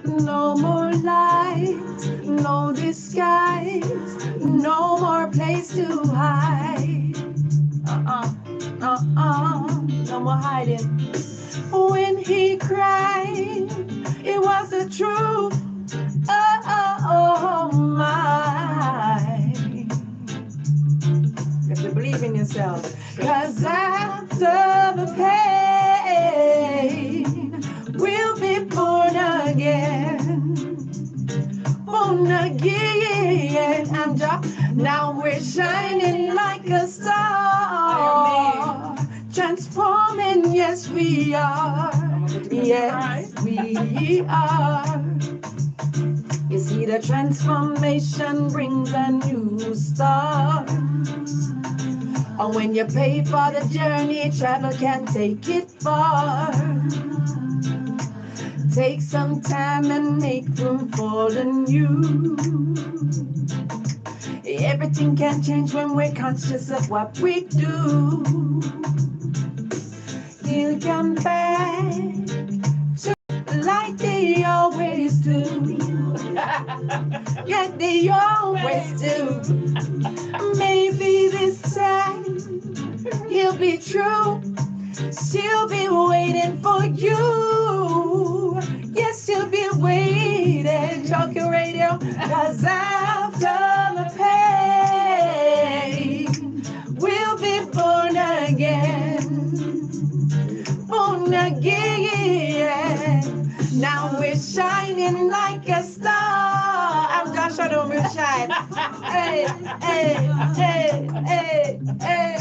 No more light, no disguise, no more place to hide. No more hiding. When he cried, it was the truth. Oh my. You have to believe in yourself. 'Cause after the pain, we'll be born again. Born again. Amja, now we're shining like a star. Transforming, yes we are. Yes we are. You see, the transformation brings a new start. And when you pay for the journey, travel can take it far. Take some time and make room for the new. Everything can change when we're conscious of what we do. He'll come back to like they always do. Yeah, they always do. Maybe this time he'll be true. She'll be waiting for you. Yes, she'll be waiting. Chalkhill Radio. 'Cause after the pain, we'll be born again. Born again. Now we're shining like a star. I'm Josh, I don't really shine. Hey, hey, hey, hey, hey.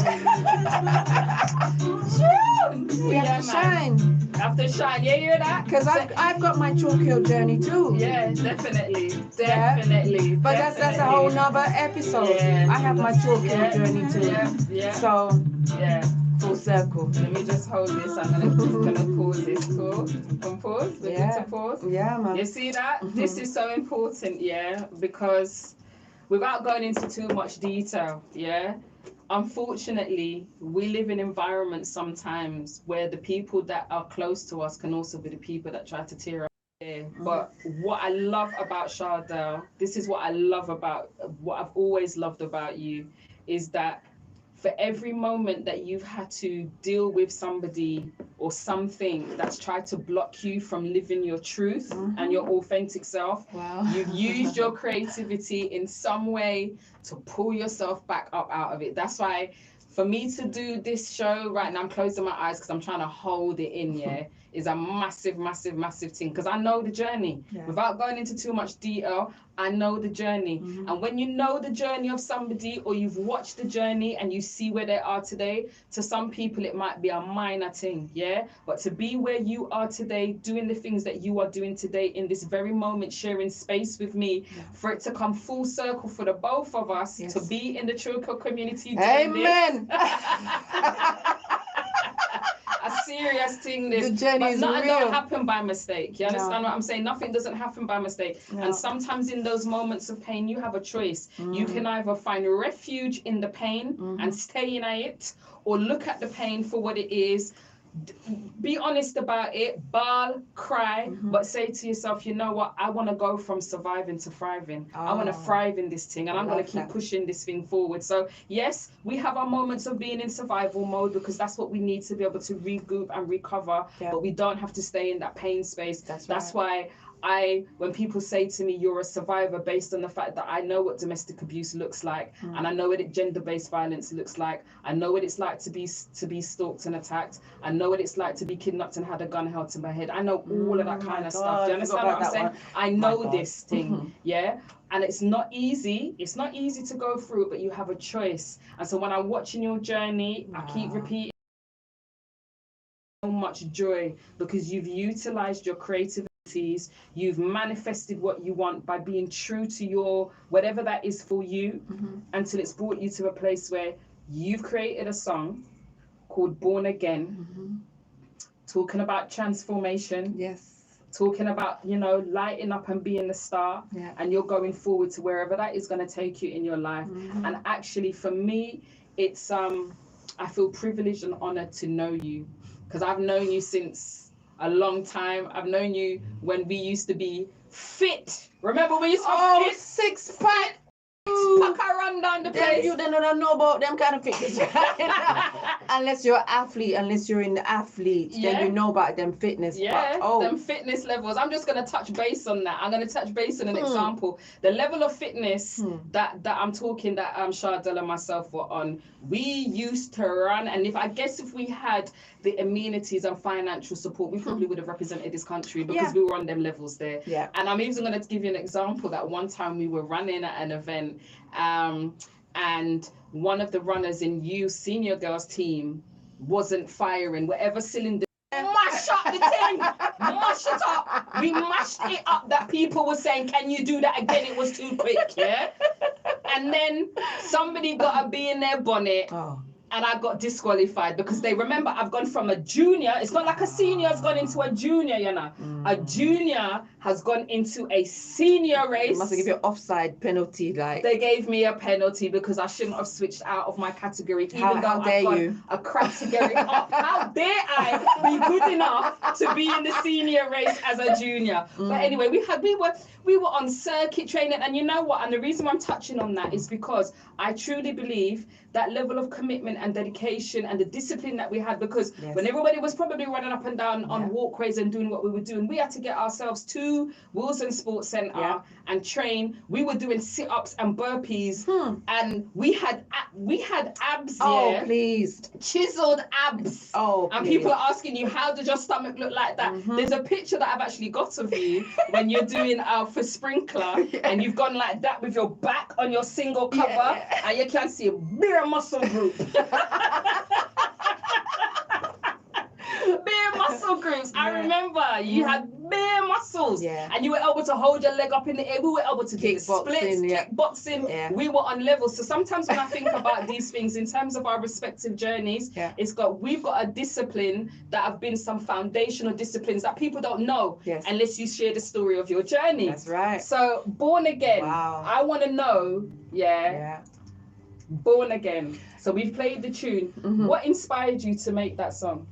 We have to shine. Have to shine. Yeah, you hear that? Because I've got my Chalkhill journey too. Yeah, definitely. Definitely. But that's a whole nother episode. Yeah. I have my Chalkhill journey too. Yeah. So, yeah. Full circle. Let me just hold this. I'm gonna pause this call. Pause. We're good to pause. Yeah, man. You see that? This is so important, yeah, because without going into too much detail, yeah, unfortunately, we live in environments sometimes where the people that are close to us can also be the people that try to tear us down. But what I love about Chardel, this is what I love about, what I've always loved about you, is that for every moment that you've had to deal with somebody or something that's tried to block you from living your truth and your authentic self, you've used your creativity in some way to pull yourself back up out of it. That's why for me to do this show right now, I'm closing my eyes because I'm trying to hold it in, is a massive, massive, massive thing, because I know the journey. Without going into too much detail, I know the journey. And when you know the journey of somebody, or you've watched the journey and you see where they are today, to some people it might be a minor thing, but to be where you are today, doing the things that you are doing today in this very moment, sharing space with me, for it to come full circle for the both of us, to be in the Chalkhill community doing Amen. a serious thing. This, the journey but is nothing real. don't happen by mistake. You understand what I'm saying? Nothing doesn't happen by mistake. And sometimes in those moments of pain, you have a choice. You can either find refuge in the pain and stay in it, or look at the pain for what it is. Be honest about it, bawl, cry, but say to yourself, you know what, I want to go from surviving to thriving. I want to thrive in this thing, and I'm going to keep pushing this thing forward. So yes, we have our moments of being in survival mode, because that's what we need to be able to regroup and recover, but we don't have to stay in that pain space. That's why when people say to me, you're a survivor, based on the fact that I know what domestic abuse looks like, and I know what gender-based violence looks like, I know what it's like to be stalked and attacked, I know what it's like to be kidnapped and had a gun held to my head. I know all of that kind of stuff. Do you understand what I'm saying? I know this thing, and it's not easy. It's not easy to go through it, but you have a choice. And so when I'm watching your journey, I keep repeating so much joy, because you've utilized your creativity. You've manifested what you want by being true to your whatever that is for you, until it's brought you to a place where you've created a song called Born Again, talking about transformation, talking about, lighting up and being a star, and you're going forward to wherever that is going to take you in your life. And actually for me, it's I feel privileged and honored to know you, because I've known you since a long time. I've known you when we used to be fit. Remember we used to be fit? 6-pack. Pack run down the place. You don't know about them kind of fitness. Unless you're an athlete, unless you're in the athlete, then you know about them fitness. Them fitness levels. I'm just going to touch base on that. I'm going to touch base on an example. The level of fitness that I'm talking, that Chardel and myself were on, we used to run, and if we had the amenities and financial support, we probably would have represented this country, because we were on them levels there. And I'm even going to give you an example that one time we were running at an event, and one of the runners in senior girls team wasn't firing whatever cylinder. Mash up the thing, mash it up. We mashed it up that people were saying, can you do that again? It was too quick, And then somebody got a bee in their bonnet and I got disqualified because they remember I've gone from a junior. It's not like a senior has gone into a junior, you know. A junior has gone into a senior race. They must have given you an offside penalty, like. They gave me a penalty because I shouldn't have switched out of my category, even How though dare I've got you? a category up. How dare I be good enough to be in the senior race as a junior? But anyway, we were on circuit training, and you know what? And the reason why I'm touching on that is because I truly believe that level of commitment and dedication and the discipline that we had, because when everybody was probably running up and down on walkways and doing what we were doing, we had to get ourselves to Wilson Sports Centre and train. We were doing sit-ups and burpees, and we had abs. Oh, please. Chiseled abs. Oh, and please. people are asking you, how does your stomach look like that? There's a picture that I've actually got of you when you're doing for sprinkler and you've gone like that with your back on your single cover, and you can see a bare muscle group. Bare muscle groups. I remember you had bare muscles, and you were able to hold your leg up in the air. We were able to do splits, kickboxing. We were on levels. So sometimes when I think about these things in terms of our respective journeys, we've got a discipline that have been some foundational disciplines that people don't know unless you share the story of your journey. That's right. So Born Again. Wow. I want to know, Born Again. So we've played the tune. What inspired you to make that song?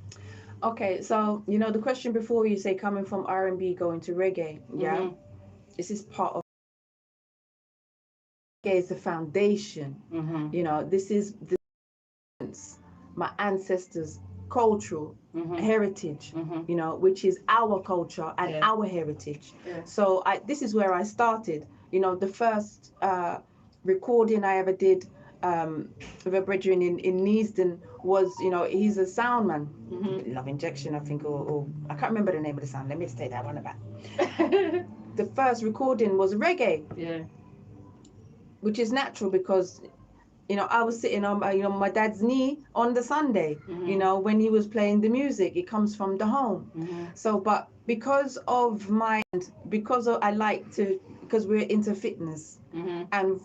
Okay, so you know the question before, you say coming from R&B going to reggae, this is part of reggae is the foundation. You know, this is my ancestors' cultural heritage, you know, which is our culture and our heritage. So this is where I started. You know, the first recording I ever did with a brethren in Neasden was, you know, he's a sound man, Love Injection, I think, or I can't remember the name of the sound. Let me just take that one about. The first recording was reggae, which is natural because, you know, I was sitting on my dad's knee on the Sunday, you know, when he was playing the music. It comes from the home. So, but because we're into fitness and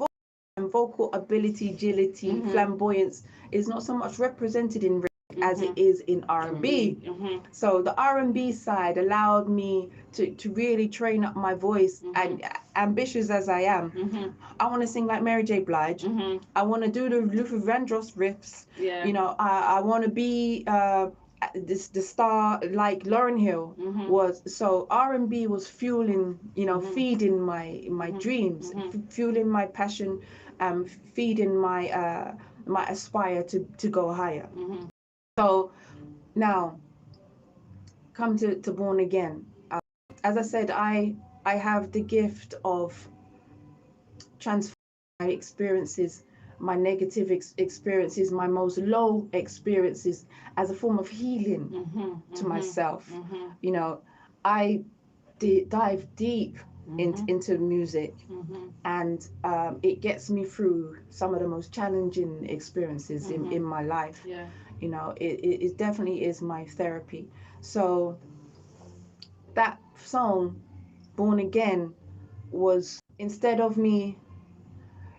vocal ability, agility, flamboyance is not so much represented in reggae as it is in R&B. So the R&B side allowed me to really train up my voice, and ambitious as I am, I want to sing like Mary J. Blige. I want to do the Luther Vandross riffs. You know, I want to be the star like Lauryn Hill was. So R&B was fueling, you know, feeding my dreams, fueling my passion, feeding my my aspire to go higher. So now come to Born Again. As I said, I have the gift of transforming my experiences, my negative experiences, my most low experiences, as a form of healing to myself. You know, I dive deep into music, and it gets me through some of the most challenging experiences in my life. You know, it definitely is my therapy. So that song, Born Again, was, instead of me,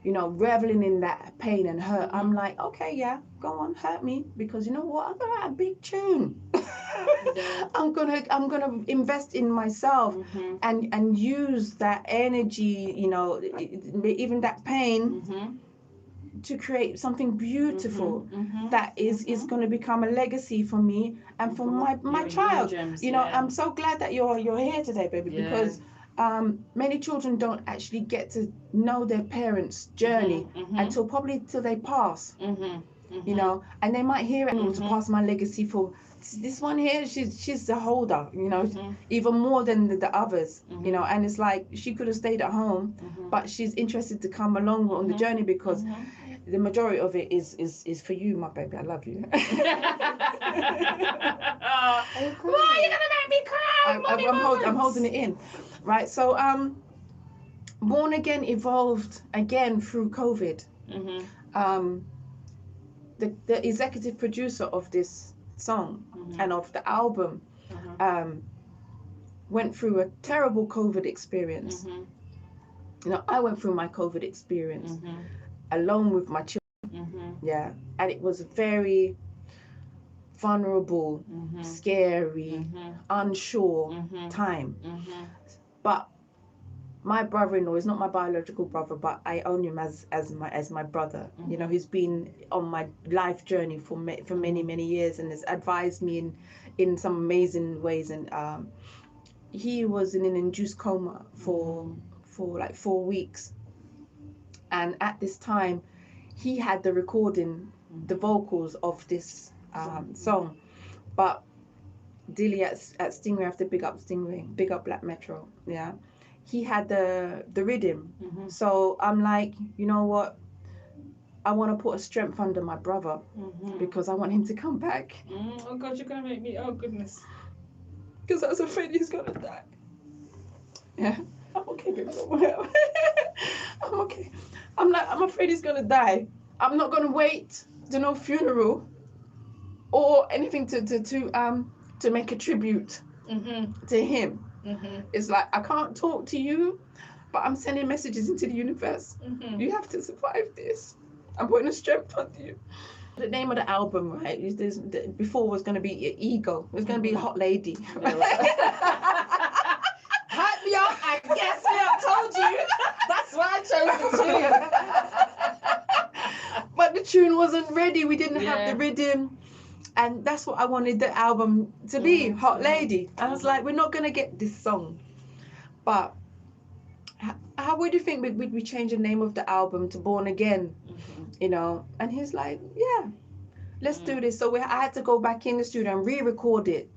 you know, reveling in that pain and hurt, I'm like, okay, yeah, go on, hurt me, because you know what, I'm gonna write a big tune. I'm gonna invest in myself and use that energy, you know, even that pain, to create something beautiful that is going to become a legacy for me and for my child. You know, I'm so glad that you're here today, baby, because many children don't actually get to know their parents' journey until they pass. You know, and they might hear it to pass my legacy for this one here. She's the holder, you know, even more than the others. You know, and it's like she could have stayed at home, but she's interested to come along on the journey because the majority of it is for you, my baby. I love you. Why are you gonna make me cry? I'm holding it in, right? So Born Again evolved again through COVID. The executive producer of this song and of the album went through a terrible COVID experience. You know, I went through my COVID experience alone with my children. yeah, and it was very vulnerable, scary, unsure time. But my brother-in-law is not my biological brother, but I own him as my brother. You know, he's been on my life journey for many years and has advised me in some amazing ways. And he was in an induced coma for like 4 weeks, and at this time he had the recording, the vocals of this song. But Dilly at Stingray, I have to big up Stingray, big up Black Metro, yeah, he had the rhythm. So I'm like, you know what, I want to put a strength under my brother because I want him to come back. Oh God, you're gonna make me, oh goodness, because I was afraid he's gonna die. Yeah, I'm okay, baby. I'm okay. I'm afraid he's gonna die. I'm not gonna wait to no funeral or anything to make a tribute to him. It's like, I can't talk to you, but I'm sending messages into the universe. You have to survive this. I'm putting a strength on you. The name of the album, right? Before was going to be Ego. It was going to be Hot Lady. Hype me up, I guess me up, told you. That's why I chose the tune. But the tune wasn't ready. We didn't have the rhythm. And that's what I wanted the album to be, Hot Lady. And I was like, we're not going to get this song. But how would you think we change the name of the album to Born Again? You know? And he's like, yeah, let's do this. So I had to go back in the studio and re-record it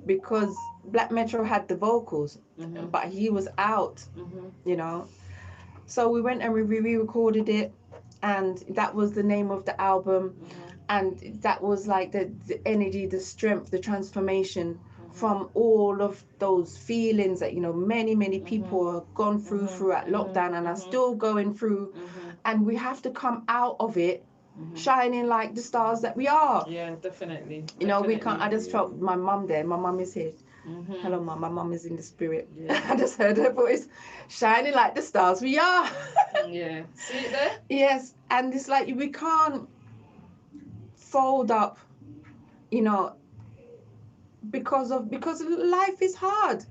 because Black Metro had the vocals, but he was out, you know? So we went and we re-recorded it, and that was the name of the album. And that was like the energy, the strength, the transformation from all of those feelings that, you know, many people have gone throughout lockdown and are still going through. And we have to come out of it shining like the stars that we are. Yeah, definitely. You know, we can't. I just felt my mum there. My mum is here. Hello, mum. My mum is in the spirit. Yeah. I just heard her voice, shining like the stars we are. Yeah. See it there? Yes. And it's like we can't fold up, you know, because life is hard.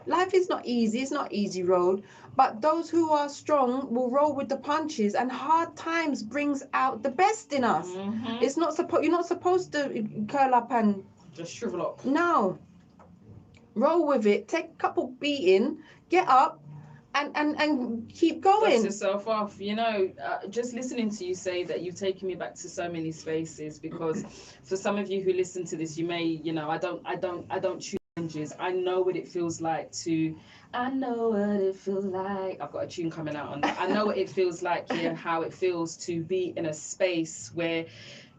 Life is not easy. It's not easy road. But those who are strong will roll with the punches, and hard times brings out the best in us. It's not you're not supposed to curl up and just shrivel up. No. Roll with it. Take a couple beating. Get up. And keep going. Dust yourself off. You know, just listening to you say that, you've taken me back to so many spaces, because for some of you who listen to this, you may, you know, I don't choose challenges. I know what it feels like to. I know what it feels like. I've got a tune coming out on that. I know what it feels like here, how it feels to be in a space where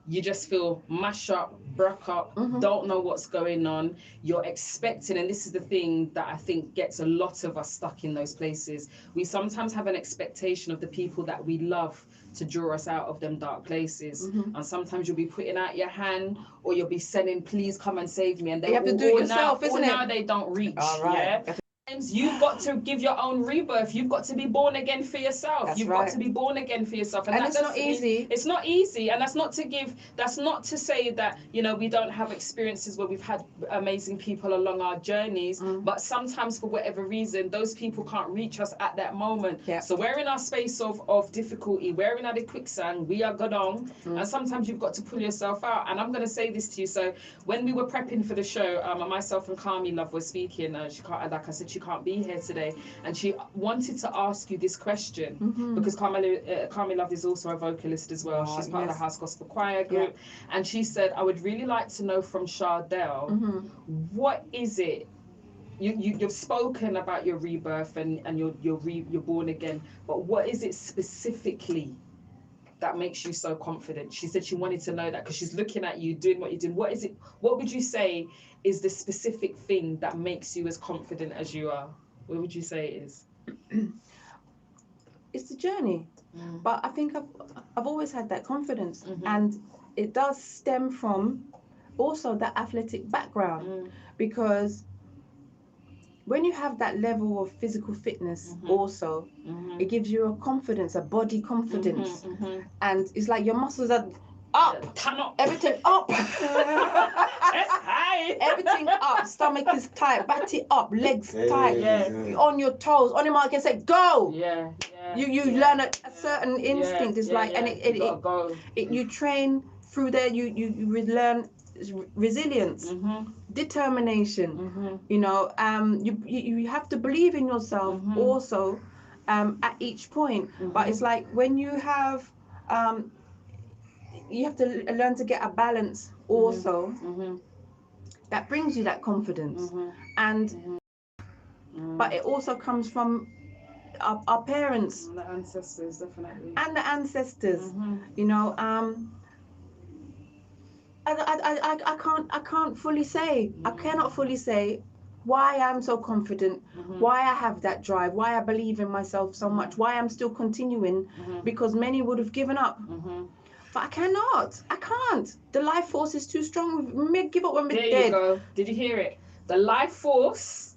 you just feel mash up, broke up, don't know what's going on. You're expecting, and this is the thing that I think gets a lot of us stuck in those places. We sometimes have an expectation of the people that we love to draw us out of them dark places. And sometimes you'll be putting out your hand, or you'll be sending, please come and save me. And they have to do it yourself, isn't it? Now they don't reach. All right. Yeah? You've got to give your own rebirth. You've got to be born again for yourself. You've got to be born again for yourself. And it's not easy. It's not easy. And that's not to say that, you know, we don't have experiences where we've had amazing people along our journeys, but sometimes for whatever reason, those people can't reach us at that moment. So we're in our space of difficulty. We're in the quicksand. We are godong. And sometimes you've got to pull yourself out. And I'm going to say this to you. So when we were prepping for the show, myself and Kami Love were speaking. She can't, like I said, she can't be here today, and she wanted to ask you this question because Kami Love is also a vocalist as well. She's part of the House Gospel Choir group, and she said, I would really like to know from Chardel, what is it? You've spoken about your rebirth and you're born again, but what is it specifically that makes you so confident? She said she wanted to know that because she's looking at you doing what you're doing. What is it? What would you say is the specific thing that makes you as confident as you are? What would you say it is? It's the journey. But I think I've always had that confidence, and it does stem from also that athletic background, because when you have that level of physical fitness, also, it gives you a confidence, a body confidence, and it's like your muscles are up, Turn up. everything up. It's high. Everything up, stomach is tight, body up, legs tight, Yeah. on your toes, on your mark, and say go. Yeah. You learn a certain instinct. It's like, and you gotta go. you train through there. You learn resilience, determination. You know, you have to believe in yourself also, at each point. But it's like when you have to learn to get a balance also. That brings you that confidence, and but it also comes from our parents, The ancestors, definitely. and the ancestors. You know, I can't fully say, I cannot fully say why I'm so confident, why I have that drive, why I believe in myself so much, why I'm still continuing, because many would have given up. But I cannot. I can't. The life force is too strong. We may give up when we're dead. There you go. Did you hear it? The life force,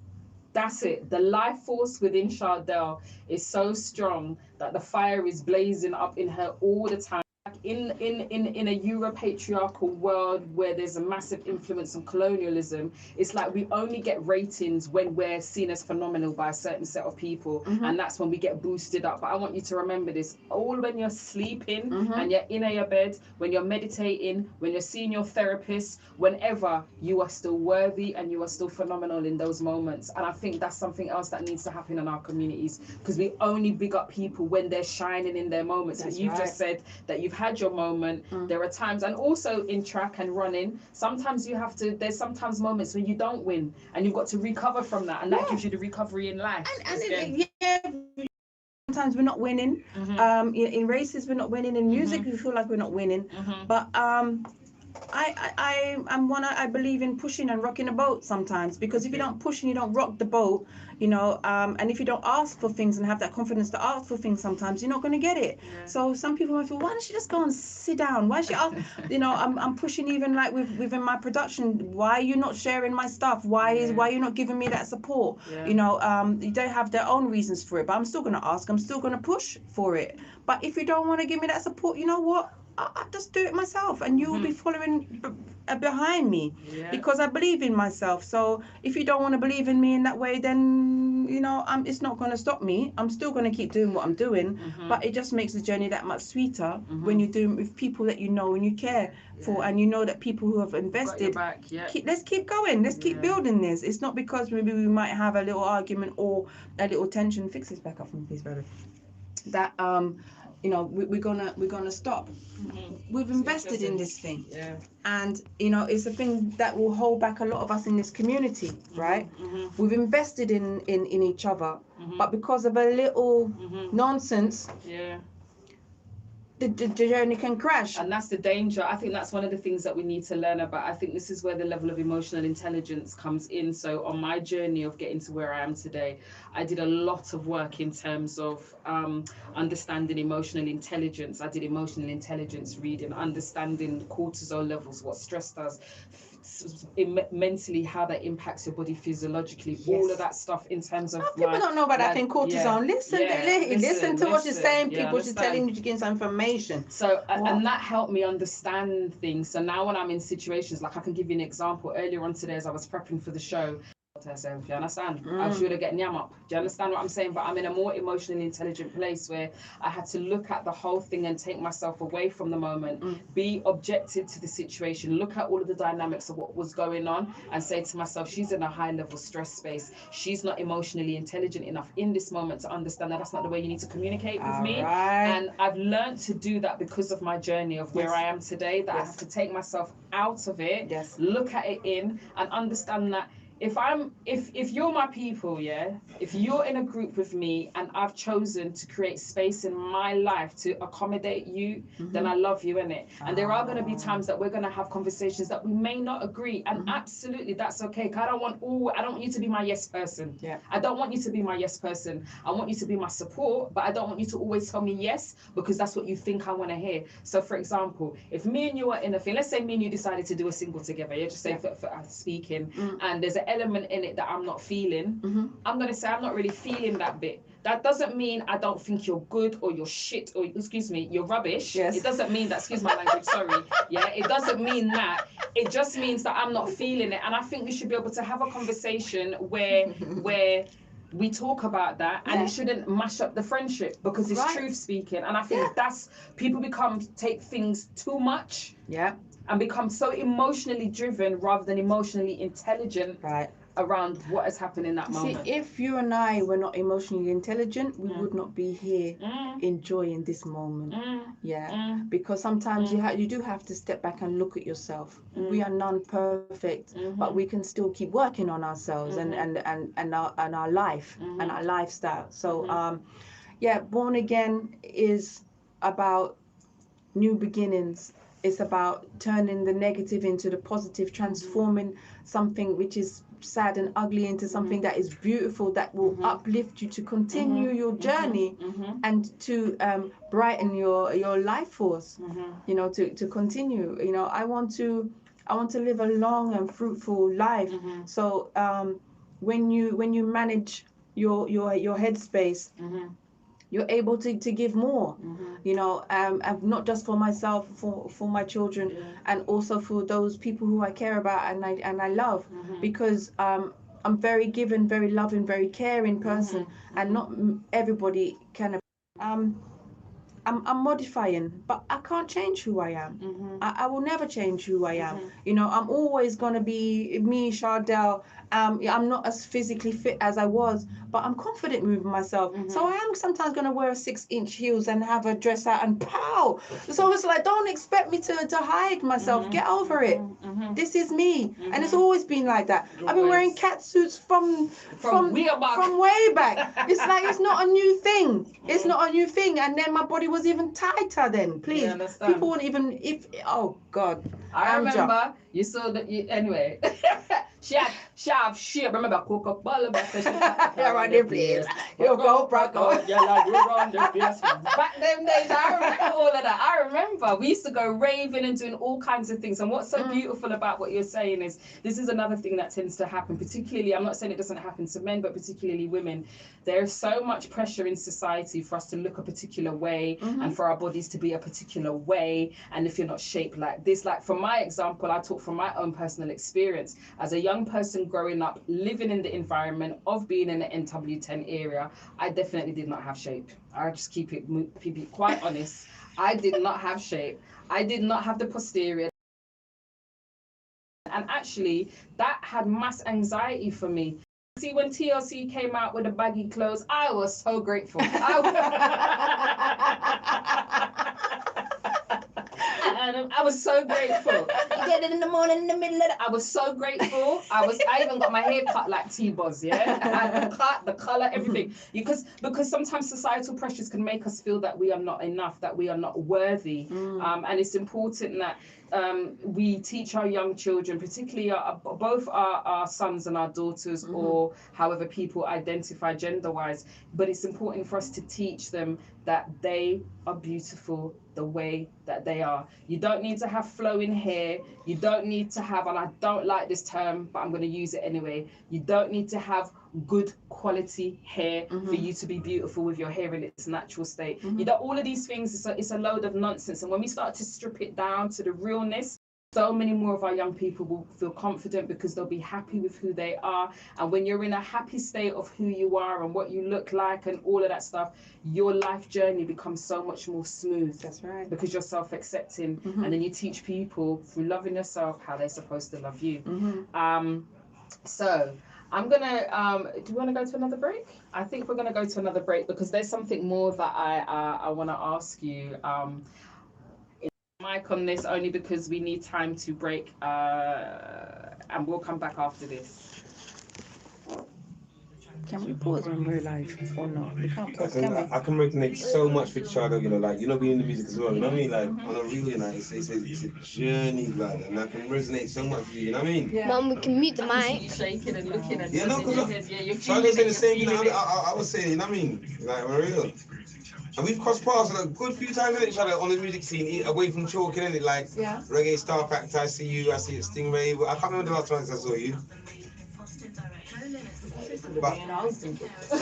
that's it. The life force within Chardel is so strong that the fire is blazing up in her all the time. In a Euro-patriarchal world where there's a massive influence on colonialism, it's like we only get ratings when we're seen as phenomenal by a certain set of people, and that's when we get boosted up. But I want you to remember this: all when you're sleeping and you're in your bed, when you're meditating, when you're seeing your therapist, whenever, you are still worthy and you are still phenomenal in those moments. And I think that's something else that needs to happen in our communities, because we only big up people when they're shining in their moments. And you've just said that you've had your moment. There are times, and also in track and running, sometimes you have to, there's sometimes moments when you don't win and you've got to recover from that, and that gives you the recovery in life. Sometimes we're not winning. In races we're not winning, in music we feel like we're not winning, but I believe in pushing and rocking the boat sometimes, because if you don't push and you don't rock the boat, you know, and if you don't ask for things and have that confidence to ask for things, sometimes you're not going to get it. So some people might feel, why don't you just go and sit down? Why should I, you know, I'm pushing, even like within my production, why are you not sharing my stuff? Why are you not giving me that support? You know, they have their own reasons for it, but I'm still going to ask, I'm still going to push for it. But if you don't want to give me that support, you know what? I'll just do it myself, and you will be following behind me, because I believe in myself. So if you don't want to believe in me in that way, then, you know, it's not going to stop me. I'm still going to keep doing what I'm doing, but it just makes the journey that much sweeter when you're doing with people that you know and you care for, and you know that people who have invested. Let's keep going. Let's keep building this. It's not because maybe we might have a little argument or a little tension. Fix this back up for me, please, brother. That you know, we're gonna stop. We've invested in this thing, and you know, it's a thing that will hold back a lot of us in this community, right? We've invested in each other, but because of a little nonsense, the journey can crash. And that's the danger. I think that's one of the things that we need to learn about. I think this is where the level of emotional intelligence comes in. So on my journey of getting to where I am today, I did a lot of work in terms of understanding emotional intelligence. I did emotional intelligence reading, understanding cortisol levels, what stress does, mentally, how that impacts your body physiologically, all of that stuff in terms of people don't know about that thing, cortisone. Listen to what you're saying, people. She's telling you to get some information. So and that helped me understand things. So now when I'm in situations, like I can give you an example. Earlier on today, as I was prepping for the show, herself, you understand? I should have get nyam up. Do you understand what I'm saying? But I'm in a more emotionally intelligent place where I had to look at the whole thing and take myself away from the moment, be objective to the situation, look at all of the dynamics of what was going on, and say to myself, she's in a high level stress space. She's not emotionally intelligent enough in this moment to understand that that's not the way you need to communicate with me. And I've learned to do that because of my journey of where I am today, that I have to take myself out of it, look at it in, and understand that if you're my people, if you're in a group with me and I've chosen to create space in my life to accommodate you, then I love you, innit? And there are going to be times that we're going to have conversations that we may not agree, and absolutely that's okay. I don't want you to be my yes person. I don't want you to be my yes person. I want you to be my support, but I don't want you to always tell me yes because that's what you think I want to hear. So for example, if me and you are in a thing, let's say me and you decided to do a single together, just say for speaking, and there's an element in it that I'm not feeling, I'm going to say I'm not really feeling that bit. That doesn't mean I don't think you're good or you're shit or, excuse me, you're rubbish. Yes. It doesn't mean that, excuse my language, sorry. Yeah, it doesn't mean that. It just means that I'm not feeling it. And I think we should be able to have a conversation where we talk about that, and it shouldn't mash up the friendship, because it's truth speaking. And I think that's, people take things too much. Yeah. And become so emotionally driven rather than emotionally intelligent. Right. Around what has happened in that moment. See, if you and I were not emotionally intelligent, we would not be here enjoying this moment. Yeah, because sometimes you do have to step back and look at yourself. We are none perfect, but we can still keep working on ourselves and our life and our lifestyle. So yeah, born again is about new beginnings. It's about turning the negative into the positive, transforming something which is sad and ugly into something that is beautiful, that will uplift you to continue your journey and to brighten your life force, you know, to continue. You know, I want to live a long and fruitful life. So when you manage your headspace, you're able to give more, you know, not just for myself, for my children, and also for those people who I care about and I love, because I'm very given, very loving, very caring person, and not everybody can. I'm modifying, but I can't change who I am. I will never change who I am. You know, I'm always gonna be me, Chardel. I'm not as physically fit as I was, but I'm confident with myself. So I am sometimes gonna wear a 6-inch heels and have a dress out and pow. So it's like, don't expect me to hide myself. Get over it. This is me, and it's always been like that. I've been wearing cat suits from way back. It's like, it's not a new thing. It's not a new thing. And then my body was even tighter then. Please, people wouldn't even, oh God. I remember you saw that anyway. She had shit. Remember Coca-Cola back then. Yeah, right there, please. You go, Braco. Yeah, like you run the place. Back them days, I remember all of that. I remember we used to go raving and doing all kinds of things. And what's so beautiful about what you're saying is, this is another thing that tends to happen, particularly, I'm not saying it doesn't happen to men, but particularly women. There's so much pressure in society for us to look a particular way and for our bodies to be a particular way. And if you're not shaped like this, like from my example, I talk from my own personal experience. As a young person growing up, living in the environment of being in the NW10 area, I definitely did not have shape. I just keep it quite honest. I did not have shape. I did not have the posterior. And actually, that had mass anxiety for me. See, when TLC came out with the baggy clothes, I was so grateful. I was so grateful. You get it in the morning, in the middle of I was so grateful. I even got my hair cut like T-Boz, yeah? I had the cut, the colour, everything. Because sometimes societal pressures can make us feel that we are not enough, that we are not worthy. And it's important that we teach our young children, particularly both our sons and our daughters, or however people identify gender-wise, but it's important for us to teach them that they are beautiful the way that they are. You don't need to have flowing hair. You don't need to have, and I don't like this term, but I'm going to use it anyway, you don't need to have good quality hair for you to be beautiful with your hair in its natural state. You know, all of these things, it's a load of nonsense. And when we start to strip it down to the realness, so many more of our young people will feel confident because they'll be happy with who they are. And when you're in a happy state of who you are and what you look like and all of that stuff, your life journey becomes so much more smooth. That's right. Because you're self-accepting, and then you teach people through loving yourself how they're supposed to love you. So I'm gonna, do you want to go to another break? I think we're gonna go to another break because there's something more that I want to ask you. Mic on this only because we need time to break, and we'll come back after this. Can we pause when we're live or not? We can't pause, can we? I can resonate so much with Chardel, you know, like, you know, being in the music as well, you know what I mean? Like, on a real, you know, it's a journey, like, and I can resonate so much with you, you know what I mean? Yeah. Mum, we can mute the mic. You're shaking and looking and yeah, no, because Chardel saying the same thing I was saying, you know what I mean? Like, for real. And we've crossed paths a good few times in each other on the music scene, away from Chalkhill, innit? Like, Reggae Star Factor, I see you, I see it, Stingray. I can't remember the last time I saw you. But,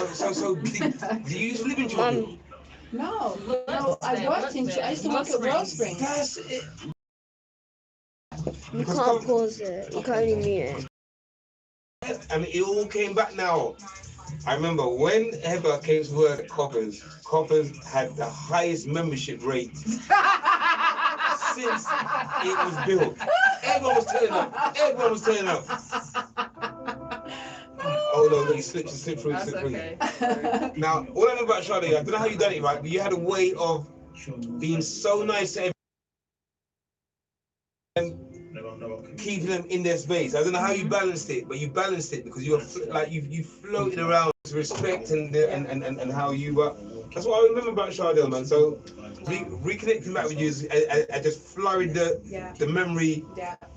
so do you live in Chalkhill? No, I worked in. I used to work at Wellspring. That's it. You can't pause it. You can only mute it. And it all came back now. I remember when Heather came to work at Coppers had the highest membership rate since it was built. Everyone was turning up. Oh no, you slipped through. Okay. Now, all I know about Chardel, I don't know how you done it, right? But you had a way of being so nice to everyone and keeping them in their space. I don't know how you balanced it, but you balanced it because you were like you floated around with respect and how you were. That's what I remember about Chardel, man. So reconnecting back with you, I just flurried the memory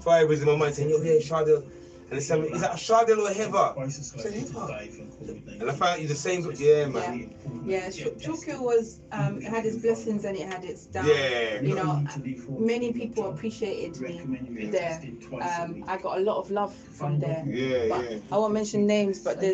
fibers in my mind, saying, "Oh yeah, Chardel." And they said, "Is that Chardel or Heather?" I said, "Heather." And I found out you're the same. Yeah, man. Yeah, Chalkhill was it had its blessings and it had its downs. Yeah. You know, many people appreciated me there. I got a lot of love from there. Yeah, but I won't mention names, but They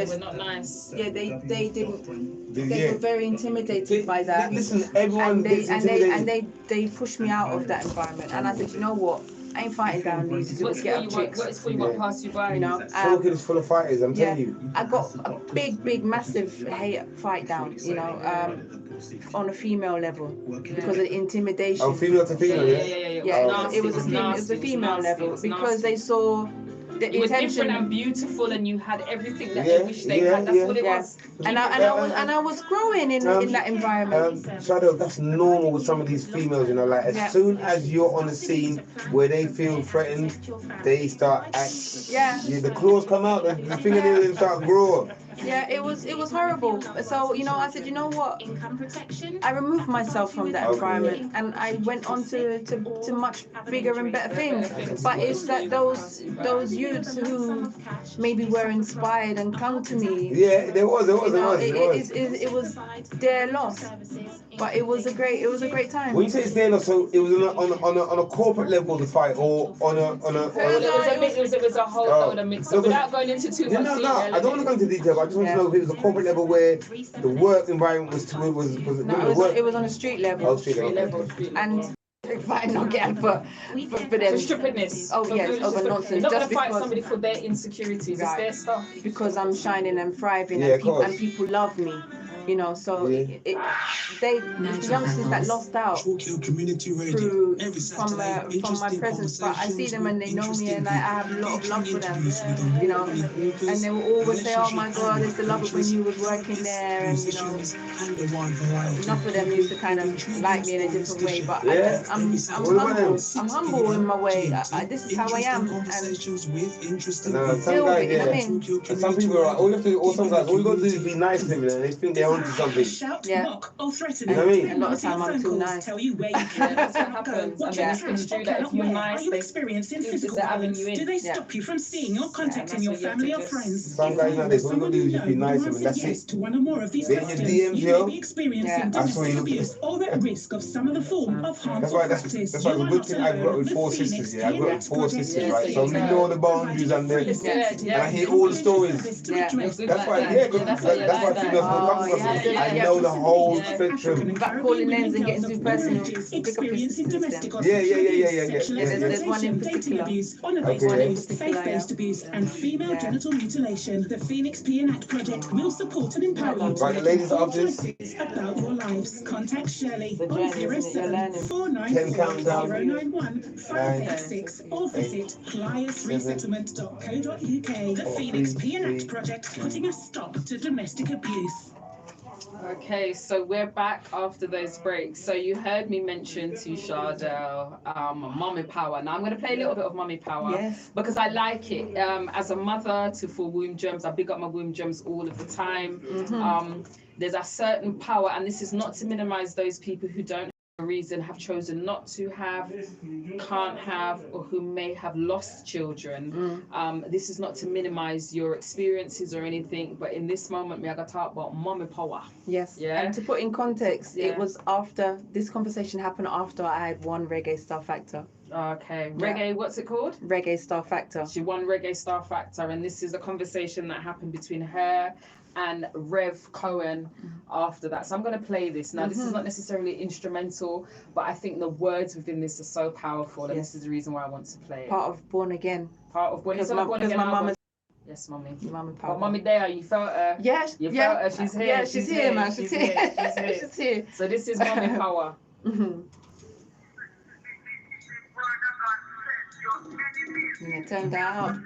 were not nice. Yeah, they didn't. They were very intimidated by that. Listen, everyone gets intimidated. And they pushed me out of that environment. And I said, you know what? I ain't fighting down these little get up chicks. What is for you what passed you by? You know, Chalkhill is full of fighters, I'm telling you. I got a big, massive hate fight down, you know, on a female level because of intimidation. Oh, female to female, Yeah, it was a female level because they saw the it was intention. different and beautiful, and you had everything that they wish they had. That's what it was. And I was growing in that environment. Chardel, that's normal with some of these females, you know, like as soon as you're on the scene where they feel threatened, they start acting. The claws come out, the fingernails start growing. Yeah, it was horrible. So, you know, I said, you know what? I removed myself from that environment and I went on to much bigger and better things. But it's that those youths who maybe were inspired and clung to me. Yeah, there was. It was their loss. But it was a great time. When you say it's their loss, so it was on a corporate level the fight, or on a it was a whole load of mix up. Without going into too much detail. I don't want to go into detail. I just want to know if it was a corporate level where the work environment it was on a street level. Oh, street level. And fighting not get but for them. Stupidness. Oh yes, over nonsense. You're not gonna fight somebody for their insecurities. It's their stuff. Because I'm shining and thriving and people love me. You know, so the youngsters that lost out from my presence, but I see them and they know me and I have a lot of love for them, you know, and they will always say, oh my God, it's the love of when you was working there, and you know, enough of them used to kind of like me in a different way, but I'm humble in my way. This is how I am, and some guys, and some people are all you got to do is be nice to them, and they think they're onto something. Mock, or threaten You know what I mean? A lot of time I'm too nice. Tell you where you can That's what happens. What And then it's construed that if you're nice, Are you experiencing physical they're having violence? you in. Do they stop you from seeing or contacting your family or friends? Some guys like this, all you got to do is just be nice to them, and that's it. To one or more of these They're in your questions, DMs, you yo. may be experiencing That's what domestic you- abuse or at risk of some of the form of harm That's or why practice. it's a good thing I grew up with four sisters. I grew up with four sisters, right? So we know the boundaries and and I hear all the stories. That's why, that's why females don't come to us. I know the whole spectrum. About calling names and getting too personal. Experiencing domestic or Yeah. There's one in dating particular. abuse, honor-based Okay. abuse, faith-based abuse, and female genital mutilation. The Phoenix P&Act project will support and empower you to Right, the make ladies informed of this. choices about your lives. Contact Shirley The on journey, isn't it? You're learning. 07 countdown. 091 586 or visit cliasresettlement.co.uk. The Phoenix P&Act project, putting a stop to domestic abuse. Okay, so we're back after those breaks. So you heard me mention to Chardel, Mummy Power. Now I'm going to play a little bit of Mummy Power because I like it. As a mother to 4 womb gems, I big up my womb gems all of the time. There's a certain power, and this is not to minimize those people who don't reason have chosen not to have, can't have, or who may have lost children. This is not to minimize your experiences or anything, but in this moment, me I got to talk about mommy power. Yes. Yeah. And to put in context, it was after this conversation happened after I had won Reggae Star Factor. Okay. Reggae, what's it called? Reggae Star Factor. She won Reggae Star Factor, and this is a conversation that happened between her and Rev Cohen after that. So I'm going to play this. Now, this is not necessarily instrumental, but I think the words within this are so powerful, and this is the reason why I want to play it. Part of Born Again. Part of Born Again. Because my mum is... Yes, mommy. Mommy but mommy there, you felt her. Yeah, you felt her. She's here. Yeah, she's here, man. She's here. She's here. So this is mommy power. Yeah, turn that up.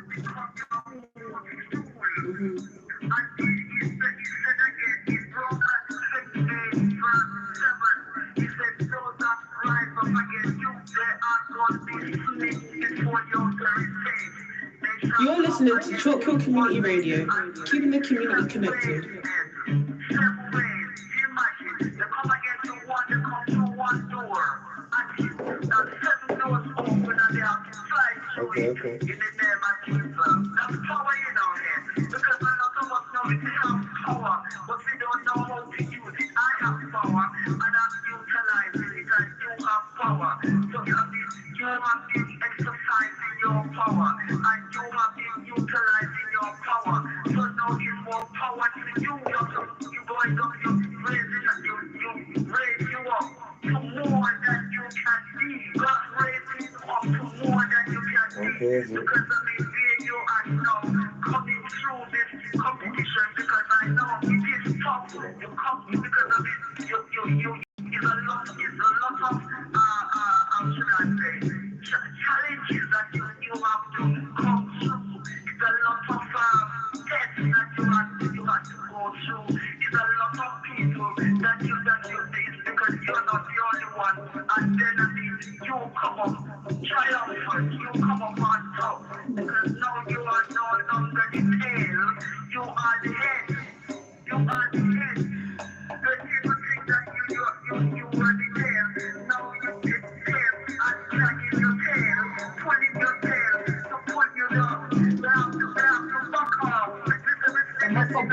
You're listening to Chalkhill Community Radio, keeping the community connected. Okay.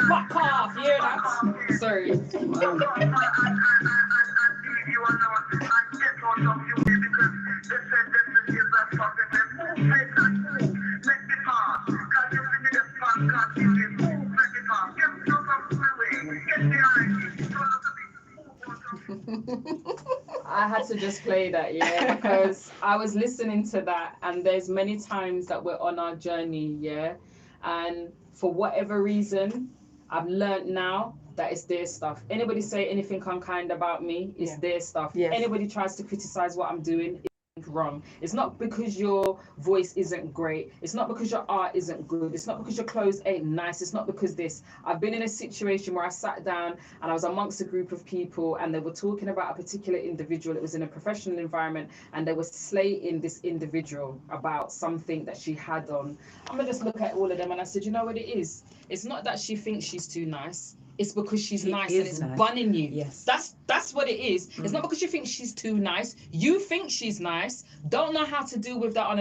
Fuck off, hear that? Sorry. I had to just play that, yeah, because I was listening to that, and there's many times that we're on our journey, yeah, and for whatever reason, I've learned now that it's their stuff. Anybody say anything unkind about me, it's their stuff. Yes. Anybody tries to criticize what I'm doing, it's wrong. It's not because your voice isn't great. It's not because your art isn't good. It's not because your clothes ain't nice. It's not because this. I've been in a situation where I sat down and I was amongst a group of people and they were talking about a particular individual. It was in a professional environment and they were slating this individual about something that she had on. I'm gonna just look at all of them and I said, you know what it is? It's not that she thinks she's too nice. It's because she's nice and it's bunning you. Yes. That's what it is. It's not because you think she's too nice. You think she's nice. Don't know how to deal with that on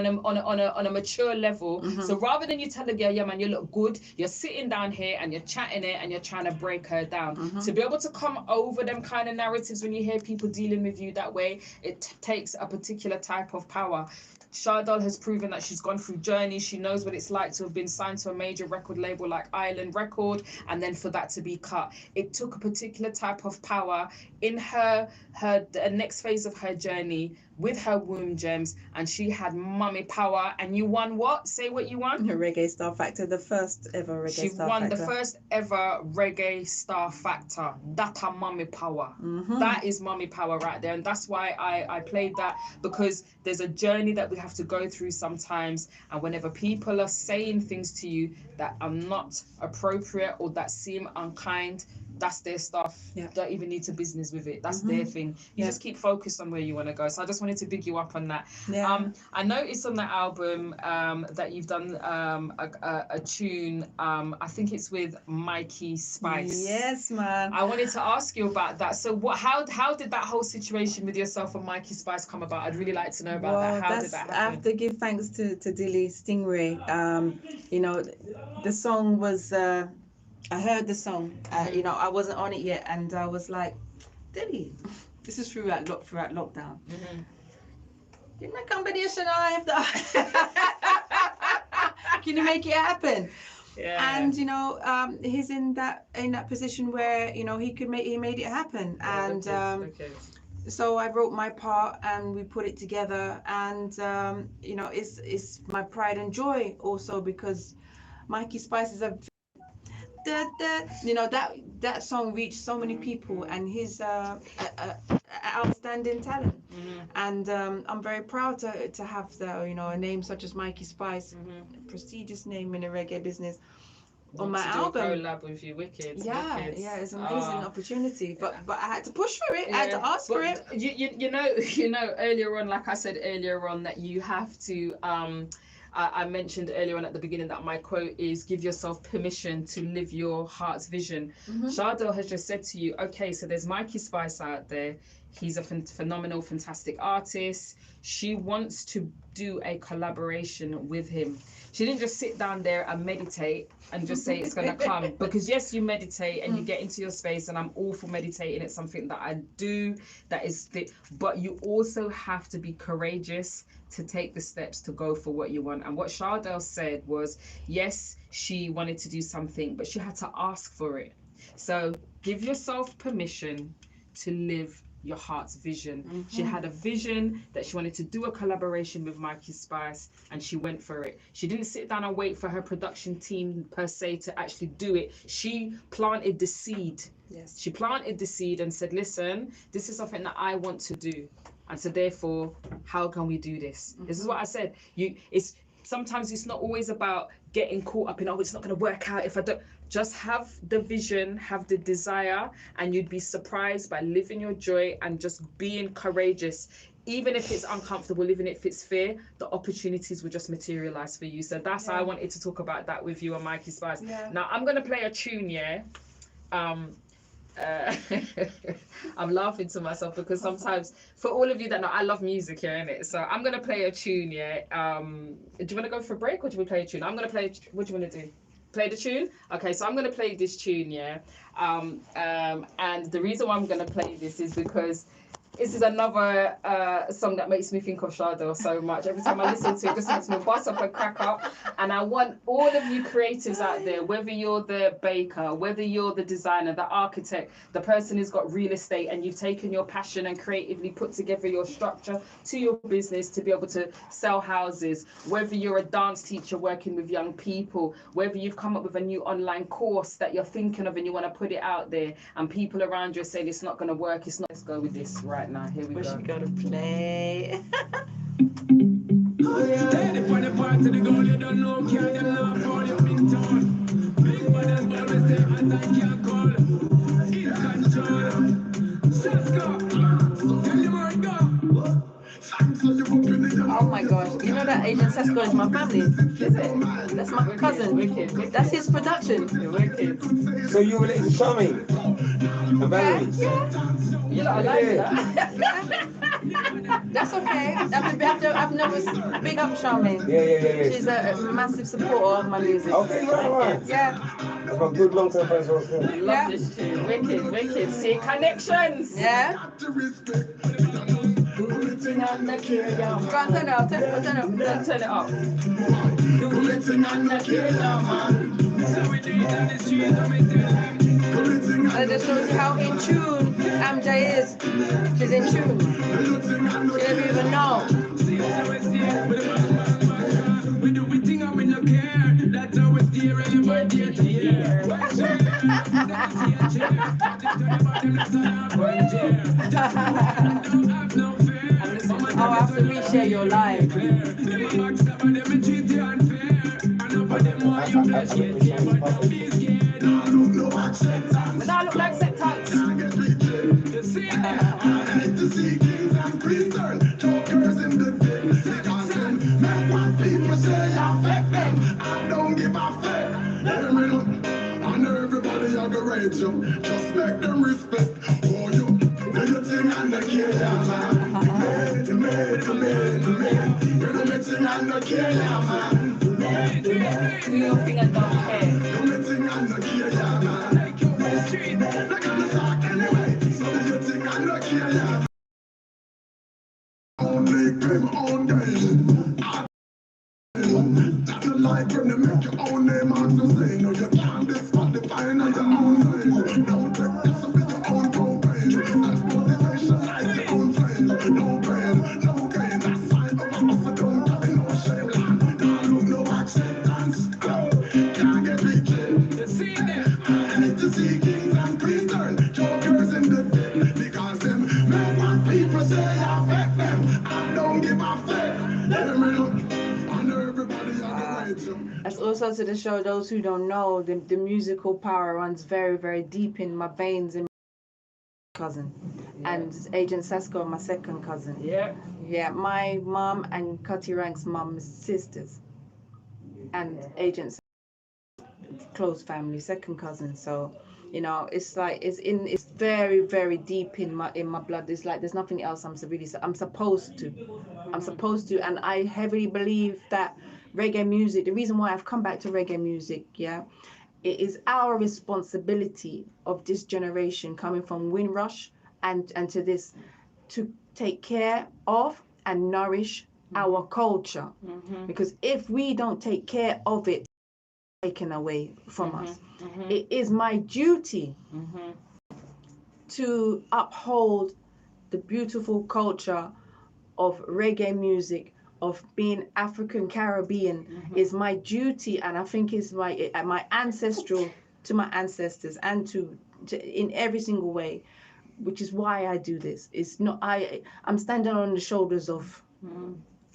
a mature level. So rather than you tell the girl, yeah man, you look good, you're sitting down here and you're chatting it and you're trying to break her down. To be able to come over them kind of narratives when you hear people dealing with you that way, it takes a particular type of power. Chardel has proven that she's gone through journeys. She knows what it's like to have been signed to a major record label like Island Record, and then for that to be cut. It took a particular type of power in the next phase of her journey with her womb gems, and she had mummy power. And you won what? Say what you won? The Reggae Star Factor, the first ever Reggae Star Factor. She won the first ever Reggae Star Factor. That's her mummy power. That is mummy power right there. And that's why I played that, because there's a journey that we have to go through sometimes. And whenever people are saying things to you that are not appropriate or that seem unkind, that's their stuff. Yeah. Don't even need to business with it. That's their thing. You just keep focused on where you want to go. So I just wanted to big you up on that. Yeah. I noticed on the album that you've done a tune. I think it's with Mikey Spice. Yes, man. I wanted to ask you about that. So how did that whole situation with yourself and Mikey Spice come about? I'd really like to know about that. How did that happen? I have to give thanks to Dilly Stingray. You know, the song was. I heard the song. You know, I wasn't on it yet, and I was like, Dilly, this is throughout lockdown. Give me a combination. Can you make it happen? Yeah. And you know, he's in that position where he made it happen, and so I wrote my part and we put it together, and you know, it's my pride and joy also, because Mikey Spice is you know, that song reached so many people, and he's outstanding talent. And I'm very proud to have a name such as Mikey Spice, a prestigious name in the reggae business, on my album. Collab with you, wicked. Yeah, it's an amazing opportunity, but I had to push for it. I had to ask for it. You know, earlier on, like I said earlier on, that you have to. I mentioned earlier on at the beginning that my quote is, give yourself permission to live your heart's vision. Chardel has just said to you, okay, so there's Mikey Spice out there. He's a phenomenal, fantastic artist. She wants to do a collaboration with him. She didn't just sit down there and meditate and just say it's going to come. Because yes, you meditate and you get into your space, and I'm all for meditating. It's something that I do, that is fit. But you also have to be courageous to take the steps to go for what you want. And what Chardel said was, yes, she wanted to do something, but she had to ask for it. So give yourself permission to live your heart's vision. She had a vision that she wanted to do a collaboration with Mikey Spice, and she went for it. She didn't sit down and wait for her production team per se to actually do it. She planted the seed. Yes. She planted the seed and said, listen, this is something that I want to do. And so therefore, how can we do this? This is what I said. Sometimes it's not always about getting caught up in, oh, it's not going to work out if I don't. Just have the vision, have the desire, and you'd be surprised by living your joy and just being courageous. Even if it's uncomfortable, even if it's fear, the opportunities will just materialize for you. So that's how I wanted to talk about that with you and Mikey Spice. Yeah. Now I'm going to play a tune, I'm laughing to myself because sometimes, for all of you that know, I love music here, innit? So I'm going to play a tune, Do you want to go for a break, or do we play a tune? I'm going to play, what do you want to do? Play the tune? Okay, so I'm going to play this tune, and the reason why I'm going to play this is because this is another song that makes me think of Chardel so much. Every time I listen to it, it just makes me bust up and crack up. And I want all of you creatives out there, whether you're the baker, whether you're the designer, the architect, the person who's got real estate, and you've taken your passion and creatively put together your structure to your business to be able to sell houses, whether you're a dance teacher working with young people, whether you've come up with a new online course that you're thinking of and you want to put it out there, and people around you are saying it's not going to work, it's not. Let's go with this right now. Here we go. We gotta play. Steady for the party, the goal you don't know, can't them not for your big tone. Big brothers always say, as I can't call. In control. Saska, tell them where it go. Oh my gosh, you know that Agent Sesko is my family, is it? That's my cousin. Wicked. That's his production. Wicked. So you related to Charmaine? And Valerie? Yeah. You know, I like that. That's okay. I've never big up Charmaine. Yeah. She's a massive supporter of my music. Okay, right. Yeah. That's my good long-term friends also. Love this tune. Wicked. See, connections. Yeah. Turn it up. Turn it up. Turn it up. That just shows you how in tune Amja is. She's in tune. She doesn't even know. We do we think I'm in the care. That's how it's dear everybody to hear. Oh, I have to reshare your live. But now I look like septons. You see it? I hate to see kings and priests turn jokers in the day. Because them make what people say affect them. I don't give a fuck. Let me know. And everybody I go rate you. Just make them respect for you. Do your thing and the care, man. You made. You do your thing and the care, man. Do your thing and don't care. Do your thing and the care, man. Take your best street. They're gonna talk anyway. So do your thing and the care, only claim own game. That's a lie when you make your own name on the scene. No, you can't disqualify on your own lane. Don't take this with your own campaign. That's motivation, like your own flame. No pain, no gain. That's sign of a hustle, don't carry no shame. Land, can't lose no acceptance. Can't get beaten. You see it? I hate to see kings and priests turn jokers in the day. Because them make what people say affect them. I don't give a fuck. Let me look. That's also to show those who don't know, the musical power runs very, very deep in my veins and my cousin. And Agent Sasko, my second cousin. Yeah, my mom and Cutty Rank's mom is sisters. And Agent close family, second cousin. So, you know, it's like it's very, very deep in my blood. It's like there's nothing else I'm supposed to, and I heavily believe that reggae music, the reason why I've come back to reggae music, it is our responsibility of this generation coming from Windrush and to this to take care of and nourish our culture. Because if we don't take care of it, taken away from us. It is my duty to uphold the beautiful culture of reggae music, of being African Caribbean. Is my duty, and I think it's my ancestral to my ancestors and to in every single way, which is why I do this. It's not I'm standing on the shoulders of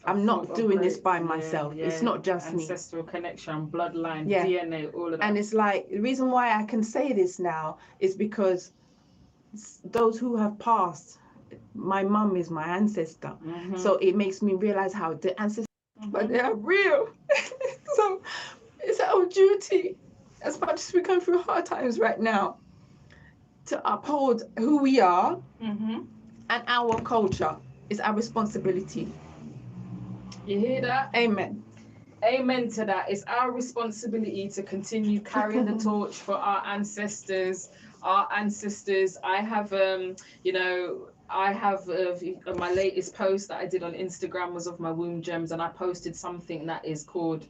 I'm not doing this by myself. It's not just me. Ancestral connection, bloodline, DNA, all of that. And it's like, the reason why I can say this now is because those who have passed, my mum is my ancestor. So it makes me realize how the ancestors, but they are real. So it's our duty, as much as we're going through hard times right now, to uphold who we are and our culture. Is our responsibility. You hear that? Amen. Amen to that. It's our responsibility to continue carrying the torch for our ancestors. I have, my latest post that I did on Instagram was of my womb gems, and I posted something that is called,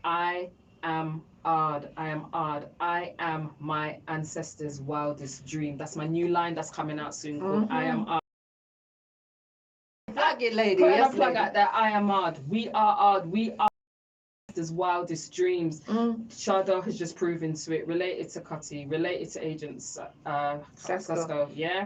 I am Ard. I am Ard. I am my ancestors' wildest dream. That's my new line that's coming out soon called I am Ard. Plug it, lady. Put a plug out there. I am Ard. We are Ard. We are his wildest dreams. Chardel has just proven to it. Related to Cutty, related to Agent Sasko. Yeah.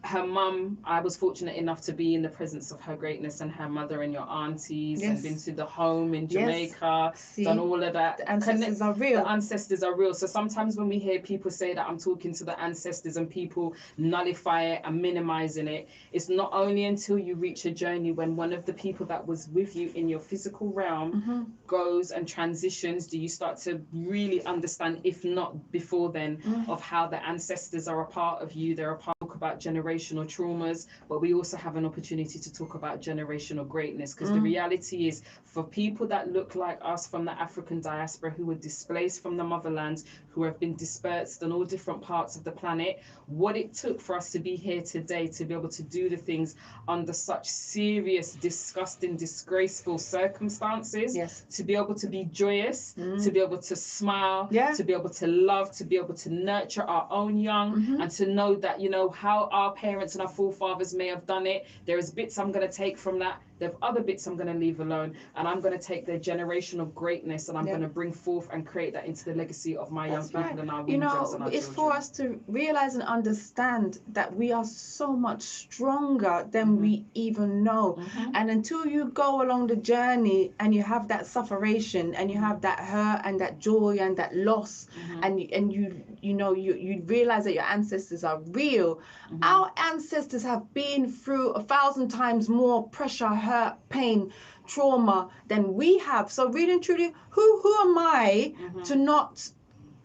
Her mum, I was fortunate enough to be in the presence of her greatness and her mother and your aunties, and been to the home in Jamaica, done all of that. The ancestors are real. The ancestors are real. So sometimes when we hear people say that I'm talking to the ancestors and people nullify it and minimizing it, it's not only until you reach a journey when one of the people that was with you in your physical realm goes and transitions, do you start to really understand, if not before then, of how the ancestors are a part of you. They're a part about generational traumas, but we also have an opportunity to talk about generational greatness, because the reality is, for people that look like us from the African diaspora who were displaced from the motherland, who have been dispersed in all different parts of the planet, what it took for us to be here today, to be able to do the things under such serious, disgusting, disgraceful circumstances, to be able to be joyous, to be able to smile, to be able to love, to be able to nurture our own young, and to know that, you know, how our parents and our forefathers may have done it. There is bits I'm going to take from that. There are other bits I'm going to leave alone, and I'm going to take their generational greatness and I'm going to bring forth and create that into the legacy of my young That's people right. in our You womb, and know, our it's for children. us to realize and understand that we are so much stronger than we even know. And until you go along the journey and you have that sufferation and you have that hurt and that joy and that loss, and you realize that your ancestors are real. Our ancestors have been through 1,000 times more pressure, hurt, pain, trauma than we have. So really and truly, who am I to not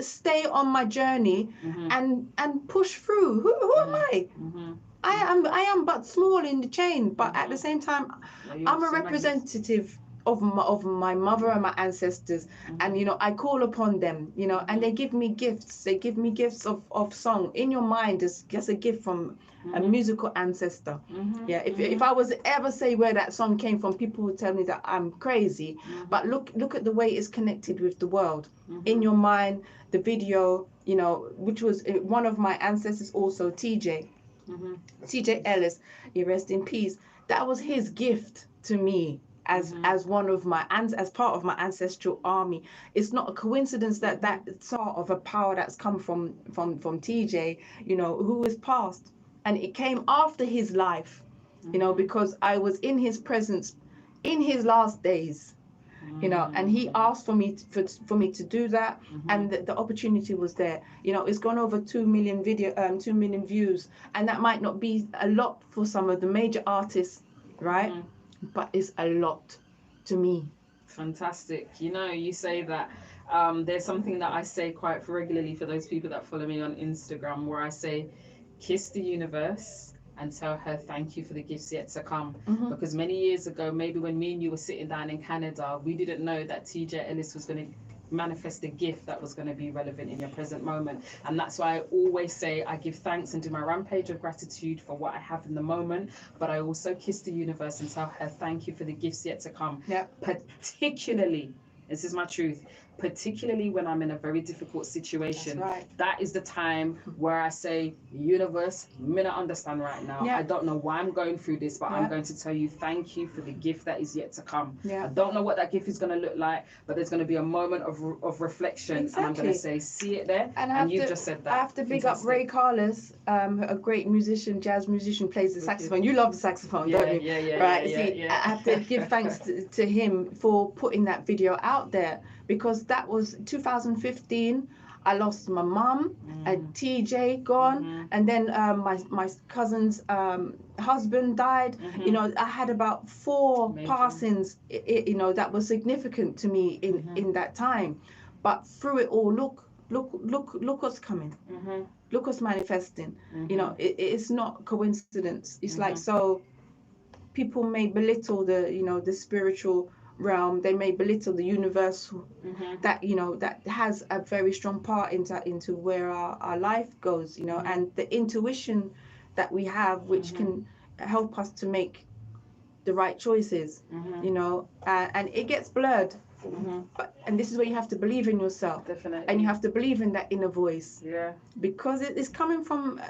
stay on my journey and push through? Who am I? I am but small in the chain, but at the same time, I'm a representative of my mother and my ancestors, and I call upon them, and they give me gifts. They give me gifts of song. In your mind is just a gift from a musical ancestor. Yeah, if I was to ever say where that song came from, people would tell me that I'm crazy. But look at the way it's connected with the world. In your mind, the video, which was one of my ancestors also, TJ Ellis, he rest in peace. That was his gift to me as one of my as part of my ancestral army. It's not a coincidence that sort of a power that's come from TJ, who is passed, and it came after his life, because I was in his presence in his last days. And he asked for me to do that, and the opportunity was there. It's gone over 2 million 2 million views, and that might not be a lot for some of the major artists, right? But it's a lot to me. Fantastic. You say that there's something that I say quite regularly for those people that follow me on Instagram, where I say, kiss the universe and tell her thank you for the gifts yet to come. Because many years ago, maybe when me and you were sitting down in Canada, we didn't know that TJ Ellis was going to manifest a gift that was going to be relevant in your present moment. And that's why I always say I give thanks and do my rampage of gratitude for what I have in the moment, but I also kiss the universe and tell her thank you for the gifts yet to come. Particularly, this is my truth, particularly when I'm in a very difficult situation. That's right. That is the time where I say, universe, me not understand right now. I don't know why I'm going through this, but I'm going to tell you thank you for the gift that is yet to come. I don't know what that gift is going to look like, but there's going to be a moment of reflection. And I'm going to say, see it there, and you've just said that. I have to big up Ray Carlos, a great musician, jazz musician, plays the saxophone. You love the saxophone, don't you? I have to give thanks to him for putting that video out there, because that was 2015. I lost my mum, and TJ gone, and then my cousin's husband died. I had about 4 passings, that was significant to me in that time. But through it all, look what's coming. Look what's manifesting. It's not coincidence. It's like, so people may belittle the spiritual realm. They may belittle the universal, that that has a very strong part into where our life goes, and the intuition that we have, which can help us to make the right choices, and it gets blurred. And this is where you have to believe in yourself. Definitely. And you have to believe in that inner voice, because it is coming from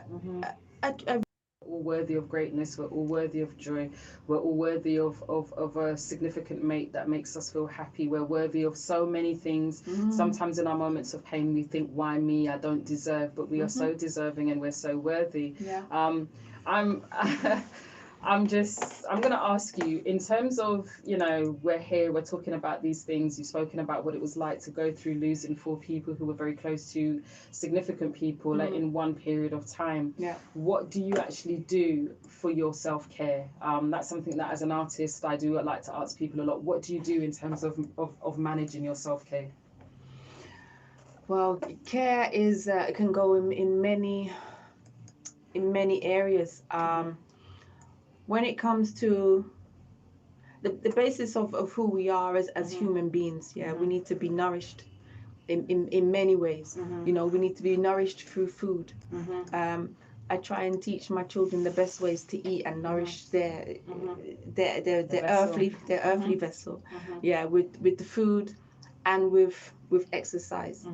all worthy of greatness, we're all worthy of joy, we're all worthy of a significant mate that makes us feel happy, we're worthy of so many things. Sometimes in our moments of pain we think, why me, I don't deserve, but we are so deserving and we're so worthy. I'm going to ask you, in terms of, we're here, we're talking about these things. You've spoken about what it was like to go through losing 4 people who were very close to significant people, like in one period of time. What do you actually do for your self-care? That's something that as an artist, I do like to ask people a lot. What do you do in terms of managing your self-care? Well, care is can go in many areas. When it comes to the basis of who we are as human beings, we need to be nourished in many ways. We need to be nourished through food. I try and teach my children the best ways to eat and nourish their earthly vessel. With the food and with exercise.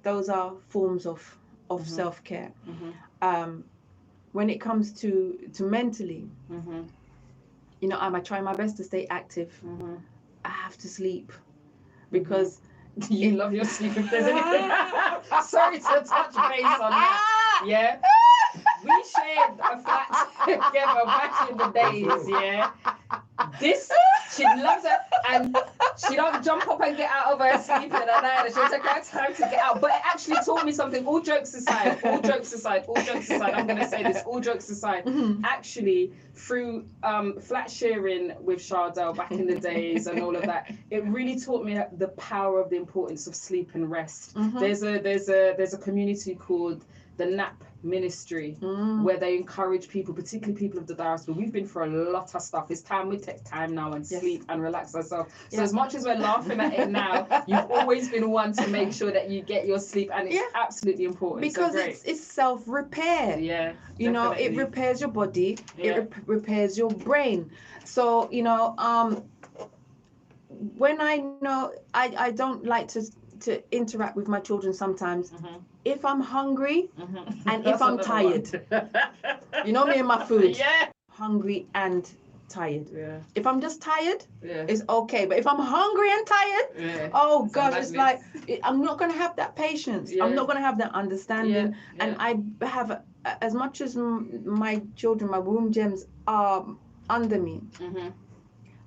Those are forms of self-care. When it comes to mentally, I try my best to stay active. I have to sleep, because Do you love your sleep if there's anything? Sorry to touch base on that. Yeah. We shared a flat together back in the days, yeah. She loves it, and she don't jump up and get out of her sleep at night. She'll take her time to get out. But it actually taught me something. All jokes aside, I'm gonna say this. All jokes aside, actually through flat sharing with Chardel back in the days and all of that, it really taught me the power of the importance of sleep and rest. There's a community called the Nap Ministry, where they encourage people, particularly people of the diaspora. We've been through a lot of stuff. It's time we take time now and sleep and relax ourselves. So as much as we're laughing at it now, you've always been one to make sure that you get your sleep, and it's absolutely important. Because it's self-repair. Yeah, you know, it repairs your body, it repairs your brain. So when I don't like to interact with my children sometimes. If I'm hungry and if I'm tired, you know me and my food. Yeah. Hungry and tired. Yeah. If I'm just tired, it's okay. But if I'm hungry and tired, oh gosh, it's like I'm not gonna have that patience. I'm not gonna have that understanding. And I have, as much as my children, my womb gems are under me.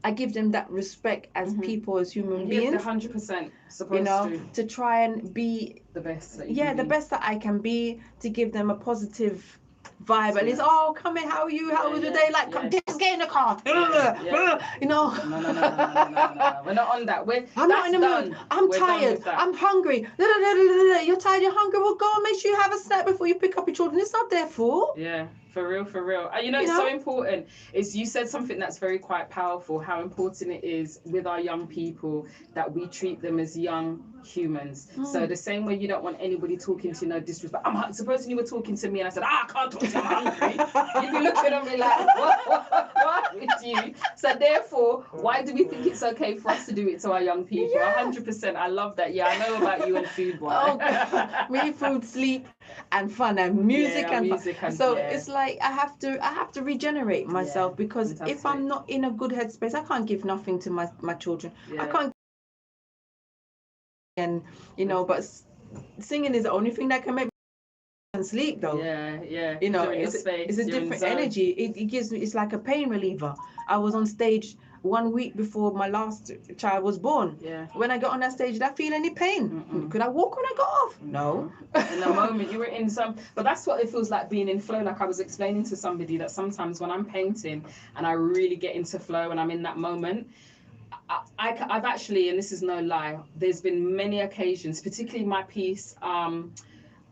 I give them that respect as people, as human beings. 100% supposed to try and be the best. The best that I can be, to give them a positive vibe. And it's come in, how are you? How was your day? Like, just get in the car. You know. No. We're not on that. I'm not in the mood. I'm tired. I'm hungry. You're tired. You're hungry. Well, go and make sure you have a snack before you pick up your children. It's not their fault. Yeah. For real. You know, it's so important. You said something that's very quite powerful, how important it is with our young people that we treat them as young humans. So the same way you don't want anybody talking to you, no disrespect. Supposing you were talking to me and I said, I can't talk to you, I'm hungry. You'd be looking at me like, what with you? So therefore, why do we think it's okay for us to do it to our young people? 100%. I love that. Yeah, I know about you and food, boy. Me, food, sleep, and fun, and music, and so it's like I have to regenerate myself, because if I'm not in a good headspace, I can't give nothing to my children. I can't. And but singing is the only thing that can make me sleep, though. You know, it's a different energy. It gives me, it's like a pain reliever. I was on stage 1 week before my last child was born. When I got on that stage, did I feel any pain? Could I walk when I got off? No. In the moment you were in but that's what it feels like, being in flow. Like I was explaining to somebody that sometimes when I'm painting and I really get into flow and I'm in that moment, I've actually, and this is no lie, there's been many occasions, particularly my piece,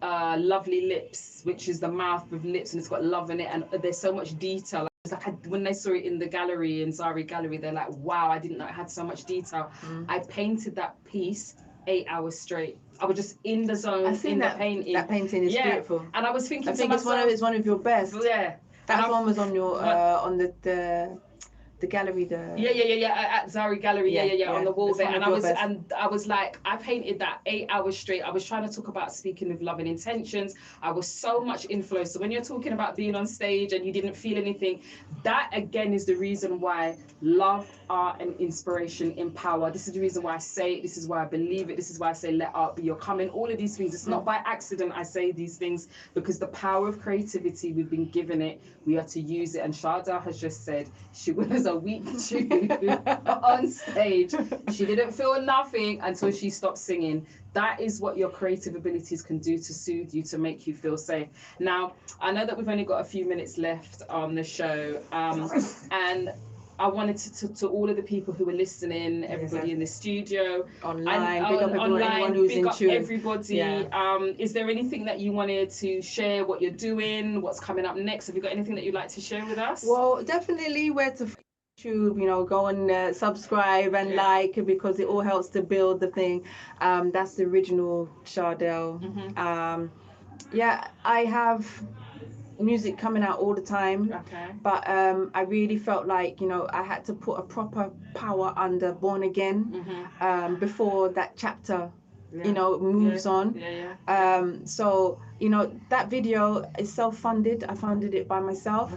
Lovely Lips, which is the mouth with lips and it's got love in it, and there's so much detail. It's like when they saw it in the gallery, in Zari Gallery, they're like, wow, I didn't know it had so much detail. I painted that piece 8 hours straight. I was just in the zone. I've seen that painting. That painting is beautiful. And I was thinking, I think it's one of your best. Yeah. That one was on your on the gallery, at Zari Gallery, on the wall there, and I was like, I painted that 8 hours straight. I was trying to talk about speaking with love and intentions. I was so much in flow. So when you're talking about being on stage and you didn't feel anything, that again is the reason why love, art, and inspiration empower. This is the reason why I say it. This is why I believe it. This is why I say let art be your coming. All of these things, it's not by accident I say these things, because the power of creativity, we've been given it. We are to use it. And Chardel has just said she was a week 2 on stage. She didn't feel nothing until she stopped singing. That is what your creative abilities can do to soothe you, to make you feel safe. Now, I know that we've only got a few minutes left on the show, and I wanted to all of the people who are listening, everybody in the studio, online, big up everyone who's in tune. Everybody. Is there anything that you wanted to share, what you're doing, what's coming up next? Have you got anything that you'd like to share with us? Well, definitely where to YouTube, go and subscribe and like, because it all helps to build the thing. That's the original Chardel. I have music coming out all the time, but I really felt like I had to put a proper power under Born Again before that chapter moves on. So that video is self-funded. I funded it by myself.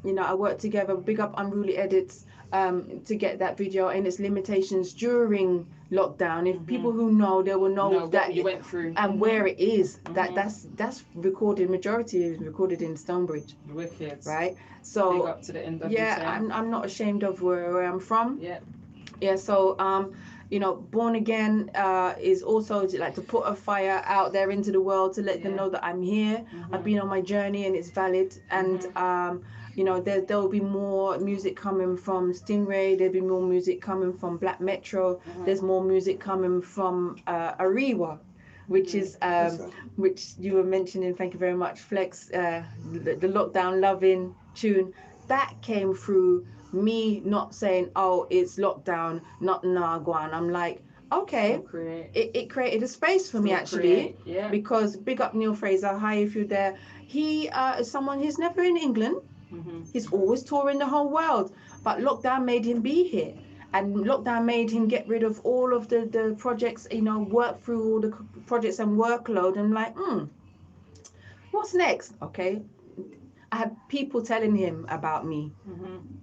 you know, I worked together, big up Unruly Edits, to get that video and its limitations during lockdown. If people who know, they will know that what you went through and where it is. That's recorded. Majority is recorded in Stonebridge. Wicked. Right. So big up to the NWT. yeah, I'm not ashamed of where I'm from. Yeah. Yeah. So you know, Born Again is also like to put a fire out there into the world to let them know that I'm here. I've been on my journey and it's valid. And you know, there will be more music coming from Stingray. There'll be more music coming from Black Metro. There's more music coming from Ariwa, which is which you were mentioning. Thank you very much, Flex. The Lockdown Loving tune that came through me not saying, oh, it's lockdown, not Nagwan. I'm like, okay, it created a space for me actually, because big up Neil Fraser. Hi, if you're there. He is someone, he's never in England. He's always touring the whole world, but lockdown made him be here, and lockdown made him get rid of all of the projects, you know, work through all the projects and workload. And like, what's next? Okay, I had people telling him about me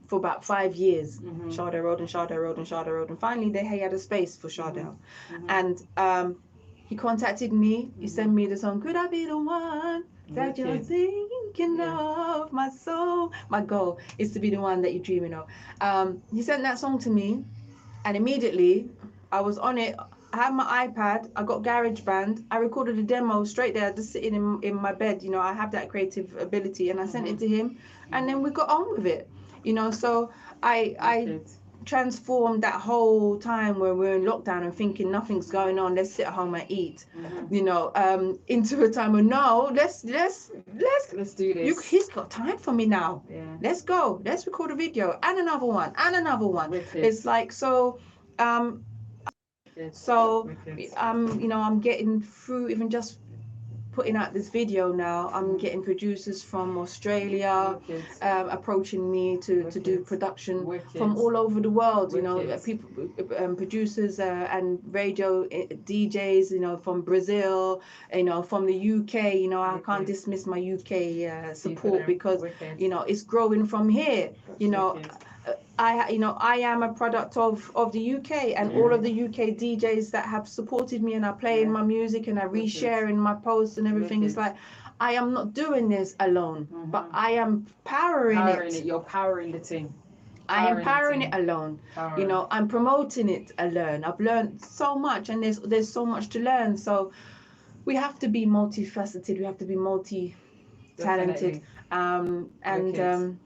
for about 5 years. Chardel, Rhoden, Chardel, Rhoden, Chardel, Rhoden. Finally, he had a space for Chardel. And he contacted me. He sent me the song, Could I Be the One That You're Thinking of? My soul. My goal is to be the one that you're dreaming of. He sent that song to me, and immediately I was on it. I had my iPad, I got GarageBand, I recorded a demo straight there, just sitting in my bed. You know, I have that creative ability, and I sent it to him, and then we got on with it. You know, so I transformed that whole time where we're in lockdown and thinking nothing's going on, let's sit at home and eat, you know, into a time of no, let's do this. He's got time for me now. Let's go, let's record a video and another one and another one. It's like, so you know, I'm getting through even just putting out this video now. I'm getting producers from Australia approaching me to do production from all over the world. You know, people, producers and radio DJs. You know, from Brazil. You know, from the UK. You know, I can't dismiss my UK support because you know it's growing from here. You know. I am a product of the UK, and all of the UK DJs that have supported me and are playing my music and are resharing my posts and everything. It's like, I am not doing this alone, but I am powering it. You're powering the team. I am powering it alone. You know, I'm promoting it alone. I've learned so much, and there's so much to learn. So we have to be multifaceted. We have to be multi-talented.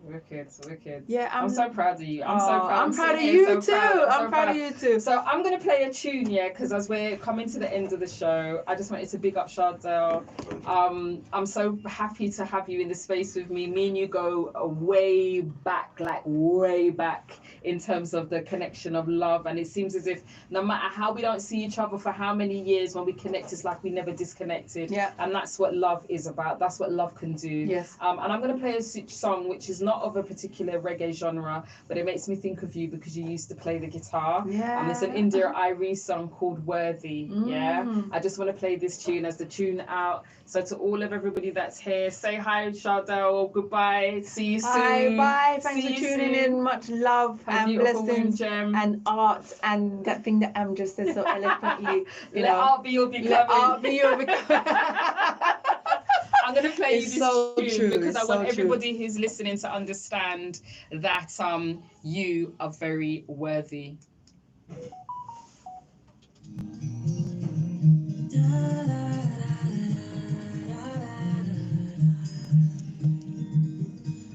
Wicked. Yeah, I'm so proud of you. I'm so proud. I'm proud of you too. I'm proud of you too. So I'm gonna play a tune, because as we're coming to the end of the show, I just wanted to big up Chardel. I'm so happy to have you in the space with me. Me and you go way back, like way back in terms of the connection of love, and it seems as if no matter how we don't see each other for how many years, when we connect, it's like we never disconnected. And that's what love is about. That's what love can do. And I'm going to play a song which is not of a particular reggae genre, but it makes me think of you because you used to play the guitar. And it's an India Irie song called Worthy. I just want to play this tune as the tune out. So to all of everybody that's here, say hi, Chardel. Goodbye. See you soon. Bye. Thanks for tuning in. Much love and blessings and art and that thing that Amja says so eloquently. You know, art be your becoming. Art be your becoming. I'm going to play you this tune because I want everybody who's listening to understand that you are very worthy.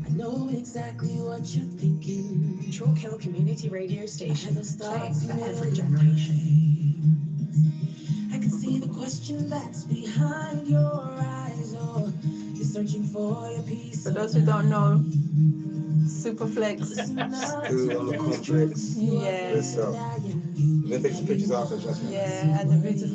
I know exactly what you're thinking. Chalkhill Community Radio Station, playing for every generation. I can see the question that's behind your eyes. Oh, you're searching for your peace. For those who don't know, Superflex. On the complex. Yeah. We're gonna take some pictures after, trust me. Yeah, and the beautiful